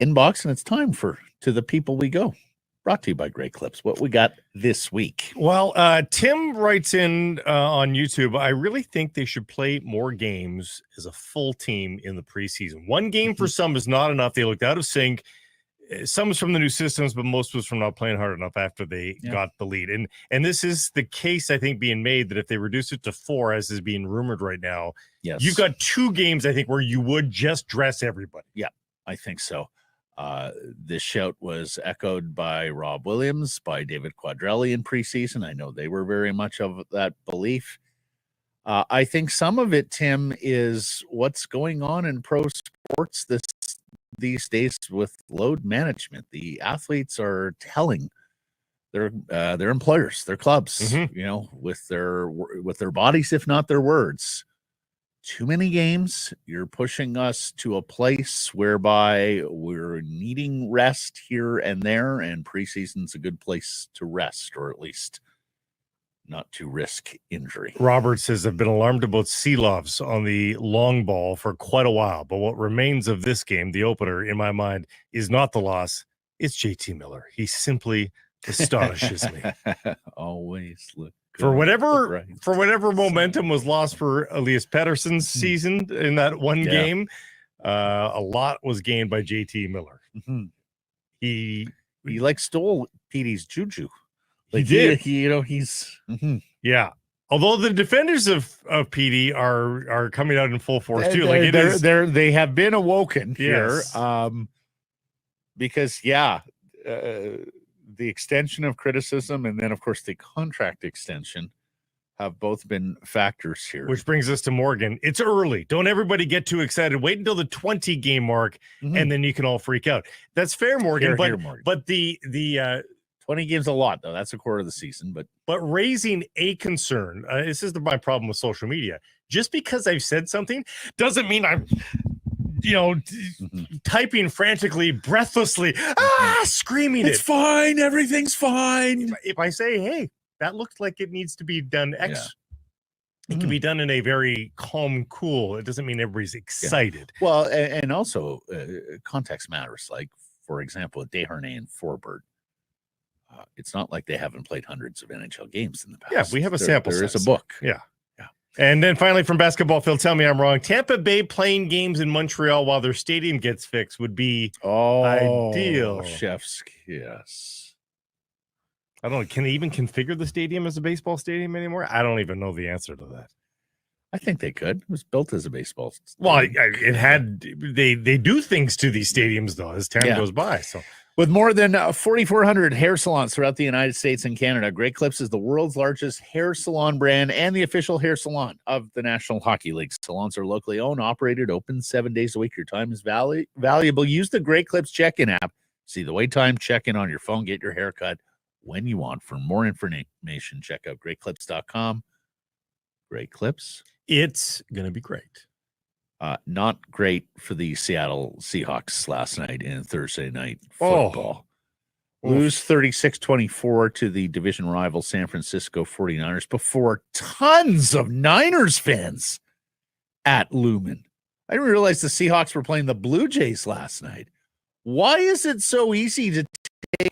S1: inbox, and it's time for To the People We Go. Brought to you by Great Clips. What we got this week?
S2: Well, Tim writes in on YouTube, I really think they should play more games as a full team in the preseason. One game for some is not enough. They looked out of sync. Some is from the new systems, but most was from not playing hard enough after they got the lead. And this is the case, I think, being made that if they reduce it to 4, as is being rumored right now, you've got 2 games, I think, where you would just dress everybody.
S1: Yeah, I think so. This shout was echoed by Rob Williams, by David Quadrelli in preseason. I know they were very much of that belief. I think some of it, Tim, is what's going on in pro sports these days with load management. The athletes are telling their employers, their clubs, with their bodies, if not their words. Too many games. You're pushing us to a place whereby we're needing rest here and there, and preseason's a good place to rest, or at least not to risk injury.
S2: Robert says, I've been alarmed about Seelovs on the long ball for quite a while, but what remains of this game, the opener, in my mind, is not the loss. It's JT Miller. He simply astonishes me.
S1: Always look.
S2: For whatever momentum was lost for Elias Paterson's season in that one game, a lot was gained by JT Miller.
S1: Mm-hmm. He stole Petey's juju.
S2: He did.
S1: He's
S2: yeah. Although the defenders of Petey are coming out in full force too.
S1: They have been awoken here. Because the extension of criticism and then, of course, the contract extension have both been factors here.
S2: Which brings us to Morgan. It's early. Don't everybody get too excited. Wait until the 20-game mark, and then you can all freak out. That's fair, Morgan.
S1: Morgan.
S2: But the
S1: 20 games a lot, though. That's a quarter of the season.
S2: But raising a concern, this is my problem with social media. Just because I've said something doesn't mean I'm typing frantically, breathlessly, screaming
S1: it's fine, everything's fine.
S2: If I say, hey, that looks like it needs to be done it can be done in a very calm, cool. It doesn't mean everybody's excited.
S1: Yeah. Well, and also context matters. Like, for example, Desharnais and Forbert. It's not like they haven't played hundreds of NHL games in the past.
S2: Yeah, we have a sample.
S1: There is a book.
S2: Yeah. And then finally from Basketball Phil, tell me I'm wrong. Tampa Bay playing games in Montreal while their stadium gets fixed would be ideal.
S1: Chef's kiss.
S2: I don't know. Can they even configure the stadium as a baseball stadium anymore? I don't even know the answer to that.
S1: I think they could. It was built as a baseball stadium.
S2: Well, it had they do things to these stadiums though as time goes by. So
S1: With more than 4,400 hair salons throughout the United States and Canada, Great Clips is the world's largest hair salon brand and the official hair salon of the National Hockey League. Salons are locally owned, operated, open 7 days a week. Your time is valuable. Use the Great Clips check-in app. See the wait time, check in on your phone, get your haircut when you want. For more information, check out greatclips.com. Great Clips.
S2: It's going to be great.
S1: Not great for the Seattle Seahawks last night in Thursday night football. Lose 36-24 to the division rival San Francisco 49ers before tons of Niners fans at Lumen. I didn't realize the Seahawks were playing the Blue Jays last night. Why is it so easy to take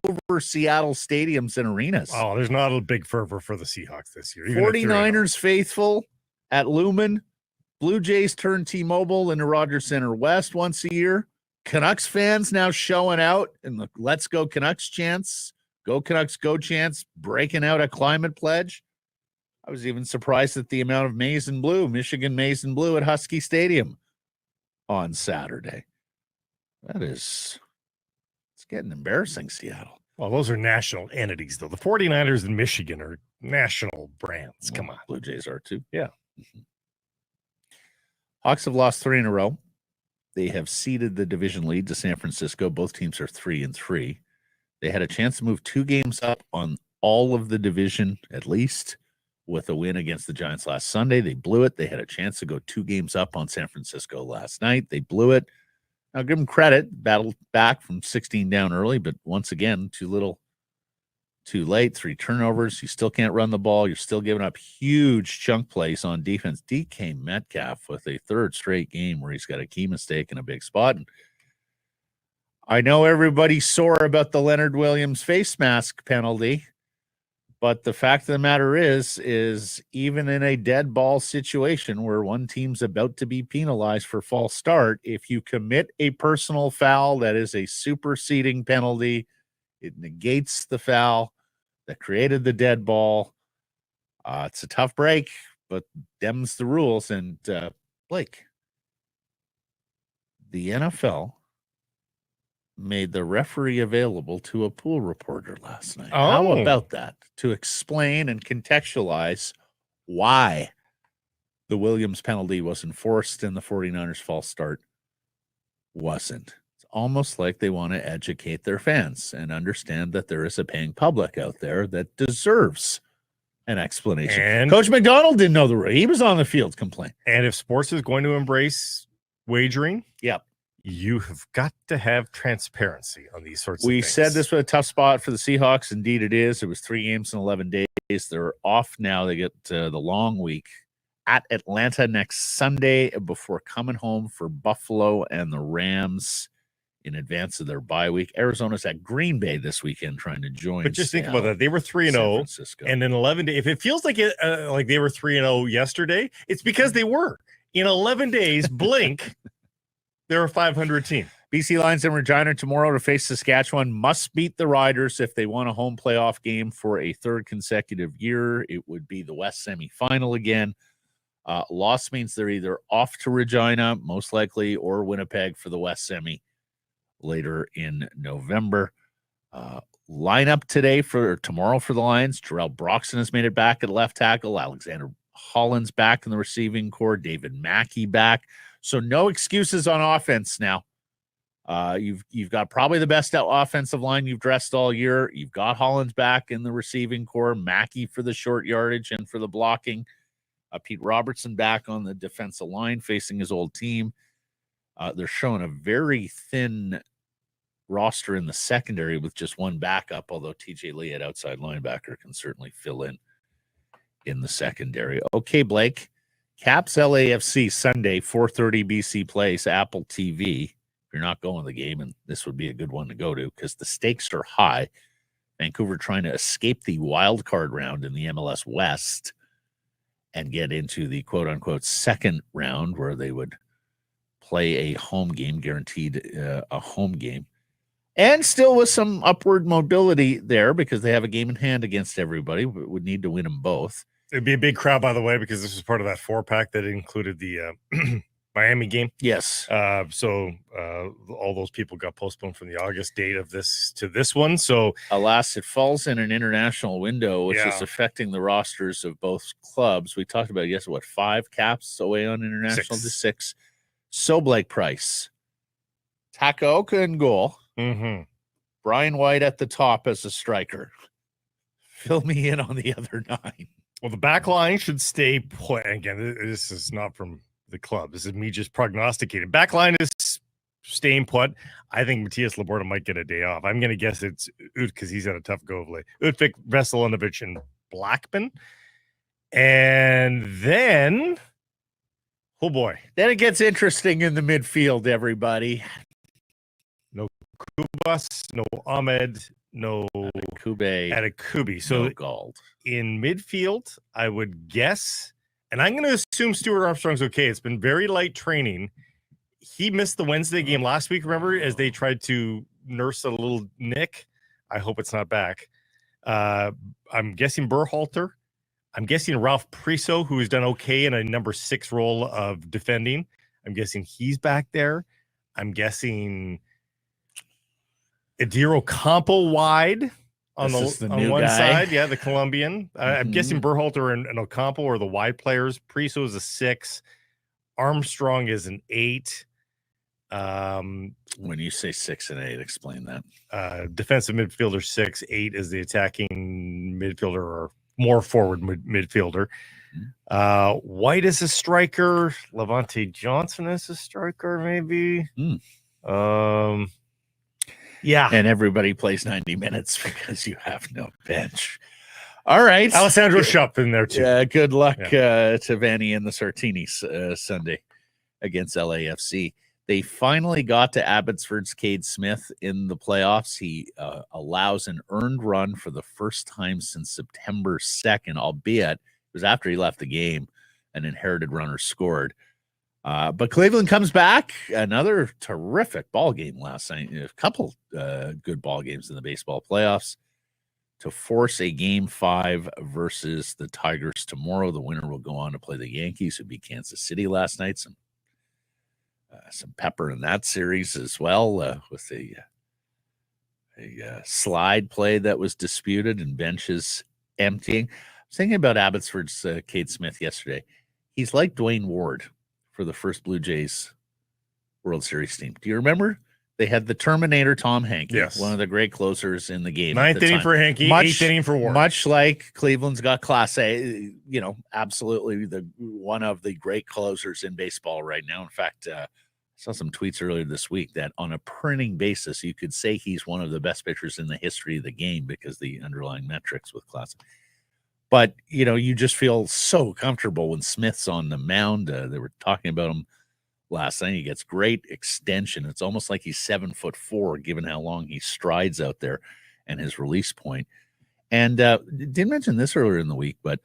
S1: over Seattle stadiums and arenas?
S2: Oh, there's not a big fervor for the Seahawks this year.
S1: 49ers faithful at Lumen. Blue Jays turn T-Mobile into Rogers Center West once a year. Canucks fans now showing out in the Let's Go Canucks chants. Go Canucks, go chants, breaking out a climate pledge. I was even surprised at the amount of maize and blue, Michigan maize and blue at Husky Stadium on Saturday. It's getting embarrassing, Seattle.
S2: Well, those are national entities, though. The 49ers in Michigan are national brands. Come on.
S1: Blue Jays are too.
S2: Yeah.
S1: Hawks have lost 3 in a row. They have ceded the division lead to San Francisco. Both teams are 3-3. They had a chance to move 2 games up on all of the division, at least, with a win against the Giants last Sunday. They blew it. They had a chance to go 2 games up on San Francisco last night. They blew it. I'll give them credit. Battled back from 16 down early, but once again, too little, too late. 3 turnovers. You still can't run the ball. You're still giving up huge chunk plays on defense. DK Metcalf with a 3rd straight game where he's got a key mistake in a big spot. And I know everybody's sore about the Leonard Williams face mask penalty, but the fact of the matter is even in a dead ball situation where one team's about to be penalized for false start, if you commit a personal foul that is a superseding penalty, it negates the foul that created the dead ball. It's a tough break, but them's the rules. And Blake, the NFL made the referee available to a pool reporter last night.
S2: Oh.
S1: How about that? To explain and contextualize why the Williams penalty was enforced and the 49ers false start wasn't. It's almost like they want to educate their fans and understand that there is a paying public out there that deserves an explanation.
S2: And
S1: Coach McDonald didn't know the rule. He was on the field complaining.
S2: And if sports is going to embrace wagering,
S1: yep,
S2: you have got to have transparency on these sorts of
S1: We
S2: things.
S1: said this was a tough spot for the Seahawks. Indeed, it is. It was 3 games in 11 days. They're off now. They get the long week at Atlanta next Sunday before coming home for Buffalo and the Rams in advance of their bye week. Arizona's at Green Bay this weekend trying to join.
S2: But just think
S1: Seattle,
S2: about that. They were 3-0, and in 11 days, if it feels like it, like they were 3-0 yesterday, it's because they were. In 11 days, blink, they're a 500 team.
S1: BC Lions in Regina tomorrow to face Saskatchewan. Must beat the Riders if they want a home playoff game for a 3rd consecutive year. It would be the West semifinal again. Loss means they're either off to Regina, most likely, or Winnipeg for the West semi later in November. Lineup tomorrow for the Lions. Jarrell Broxton has made it back at left tackle. Alexander Holland's back in the receiving core. David Mackey back. So no excuses on offense now. You've got probably the best offensive line you've dressed all year. You've got Holland's back in the receiving core. Mackey for the short yardage and for the blocking. Pete Robertson back on the defensive line facing his old team. They're showing a very thin roster in the secondary with just one backup, although TJ Lee at outside linebacker can certainly fill in the secondary. Okay, Blake. Caps LAFC Sunday, 4:30 BC Place, Apple TV. If you're not going to the game, and this would be a good one to go to because the stakes are high. Vancouver trying to escape the wild card round in the MLS West and get into the quote-unquote second round where they would play a home game, guaranteed a home game. And still with some upward mobility there because they have a game in hand against everybody. Would need to win them both.
S2: It'd be a big crowd, by the way, because this was part of that 4-pack that included the Miami game.
S1: Yes.
S2: So all those people got postponed from the August date of this to this one. So
S1: alas, it falls in an international window, which is
S2: Yeah.
S1: affecting the rosters of both clubs. We talked about yesterday, what, 5 caps away on international to 6. So Blake Price, Takaoka in goal, Brian White at the top as a striker. Fill me in on the other 9.
S2: Well, the back line should stay put. Again, this is not from the club. This is me just prognosticating. Back line is staying put. I think Matthias Laborda might get a day off. I'm going to guess it's Ut because he's had a tough go of late. Utvik, Veselinovic, and Blackman. And then, oh boy.
S1: Then it gets interesting in the midfield, everybody.
S2: No Kubas, no Ahmed, no Adekubi. So
S1: no Gold.
S2: In midfield, I would guess, and I'm going to assume Stuart Armstrong's okay. It's been very light training. He missed the Wednesday game last week, remember, as they tried to nurse a little nick. I hope it's not back. I'm guessing Berhalter. I'm guessing Ralph Priso, who has done okay in a number 6 role of defending. I'm guessing he's back there. I'm guessing Adiro Campo wide on one
S1: guy.
S2: side. Yeah, the Colombian. I'm guessing Berhalter and Ocampo are the wide players. Priso is a 6. Armstrong is an 8.
S1: When you say 6 and 8, explain that.
S2: Defensive midfielder 6, 8 is the attacking midfielder or more forward midfielder. White is a striker. Levante Johnson is a striker, maybe. Yeah.
S1: And everybody plays 90 minutes because you have no bench. All right.
S2: Alessandro Schupp in there too.
S1: Good luck to Vanny and the Sartinis Sunday against LAFC. They finally got to Abbotsford's Cade Smith in the playoffs. He allows an earned run for the first time since September 2nd, albeit it was after he left the game. An inherited runner scored. But Cleveland comes back. Another terrific ball game last night. A couple good ball games in the baseball playoffs to force a Game 5 versus the Tigers tomorrow. The winner will go on to play the Yankees, who beat Kansas City last night. Some pepper in that series as well, with a slide play that was disputed and benches emptying. I was thinking about Abbotsford's Cade Smith yesterday. He's like Dwayne Ward for the first Blue Jays World Series team. Do you remember? They had the Terminator, Tom Hankey, one of the great closers in the game.
S2: 9th inning for Hankey, 8th inning for Ward.
S1: Much like Cleveland's got Class A, absolutely one of the great closers in baseball right now. In fact, I saw some tweets earlier this week that on a printing basis, you could say he's one of the best pitchers in the history of the game because the underlying metrics with Class A. But, you just feel so comfortable when Smith's on the mound. They were talking about him last night. He gets great extension. It's almost like he's 7'4", given how long he strides out there and his release point. And didn't mention this earlier in the week, but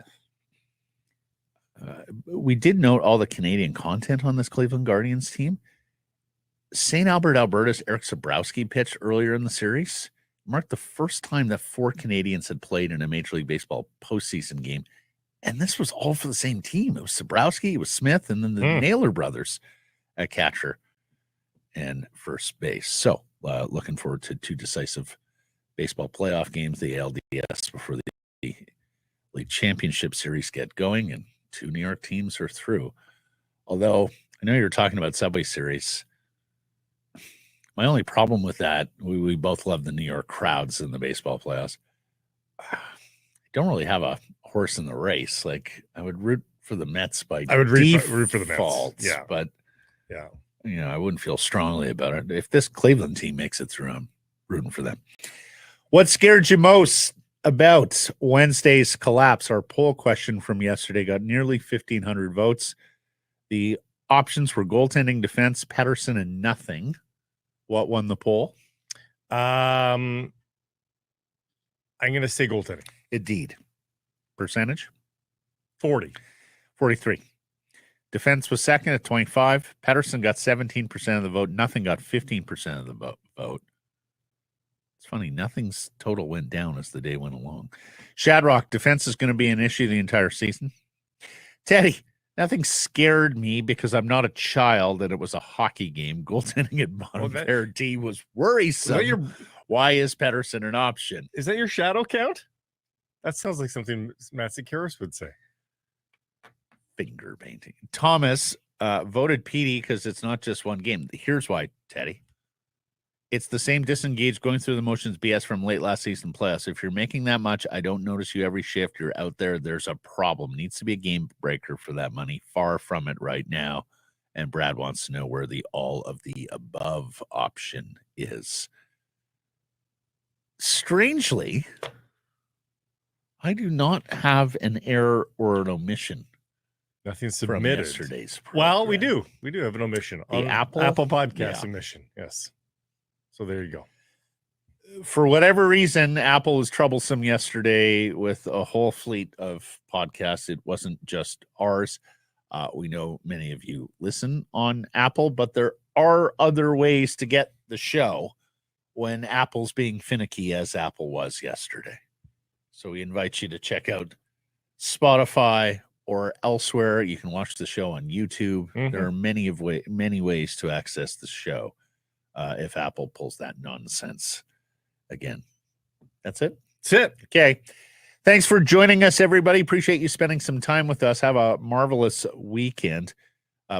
S1: we did note all the Canadian content on this Cleveland Guardians team. St. Albert, Alberta's Eric Sabrowski pitched earlier in the series. Marked the first time that 4 Canadians had played in a Major League Baseball postseason game. And this was all for the same team. It was Sabrowski, it was Smith, and then the Naylor brothers at catcher and first base. So looking forward to 2 decisive baseball playoff games, the ALDS before the League Championship Series get going, and 2 New York teams are through. Although I know you were talking about Subway Series. My only problem with that, we both love the New York crowds in the baseball playoffs. I don't really have a horse in the race. Like, I would root for the Mets by
S2: root for the Mets.
S1: Yeah. But, I wouldn't feel strongly about it. If this Cleveland team makes it through, I'm rooting for them. What scared you most about Wednesday's collapse? Our poll question from yesterday got nearly 1,500 votes. The options were goaltending, defense, Paterson, and nothing. What won the poll?
S2: I'm going to say goaltending.
S1: Indeed. Percentage?
S2: 43.
S1: Defense was second at 25. Paterson got 17% of the vote. Nothing got 15% of the vote. It's funny. Nothing's total went down as the day went along. Shadrock, defense is going to be an issue the entire season. Teddy, Nothing scared me because I'm not a child and it was a hockey game. Goaltending at bottom pair D was worrisome. Why is Paterson an option?
S2: Is that your shadow count? That sounds like something Matt Sikaris would say.
S1: Finger painting. Thomas voted PD because it's not just one game. Here's why, Teddy. It's the same disengaged going through the motions BS from late last season playoffs. If you're making that much, I don't notice you every shift. You're out there. There's a problem. Needs to be a game breaker for that money. Far from it right now. And Brad wants to know where the all of the above option is. Strangely, I do not have an error or an omission.
S2: Nothing
S1: from
S2: submitted.
S1: Yesterday's program.
S2: Well, we do. We do have an omission.
S1: The Apple
S2: Podcast omission. Yes. So there you go.
S1: For whatever reason, Apple was troublesome yesterday with a whole fleet of podcasts. It wasn't just ours. We know many of you listen on Apple, but there are other ways to get the show when Apple's being finicky as Apple was yesterday. So we invite you to check out Spotify or elsewhere. You can watch the show on YouTube. Mm-hmm. There are many ways to access the show if Apple pulls that nonsense again. That's it.
S2: That's it.
S1: Okay. Thanks for joining us, everybody. Appreciate you spending some time with us. Have a marvelous weekend.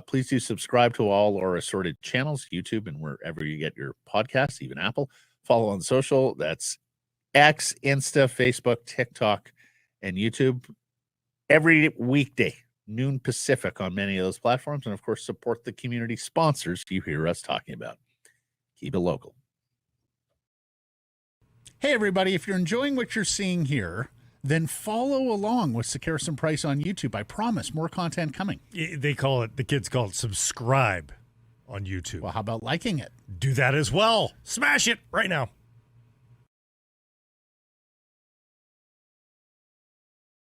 S1: Please do subscribe to all our assorted channels, YouTube and wherever you get your podcasts, even Apple. Follow on social. That's X, Insta, Facebook, TikTok, and YouTube. Every weekday, noon Pacific on many of those platforms. And, of course, support the community sponsors you hear us talking about. Keep it local. Hey, everybody. If you're enjoying what you're seeing here, then follow along with Sikaris and Price on YouTube. I promise more content coming.
S2: The kids call it subscribe on YouTube.
S1: Well, how about liking it?
S2: Do that as well. Smash it right now.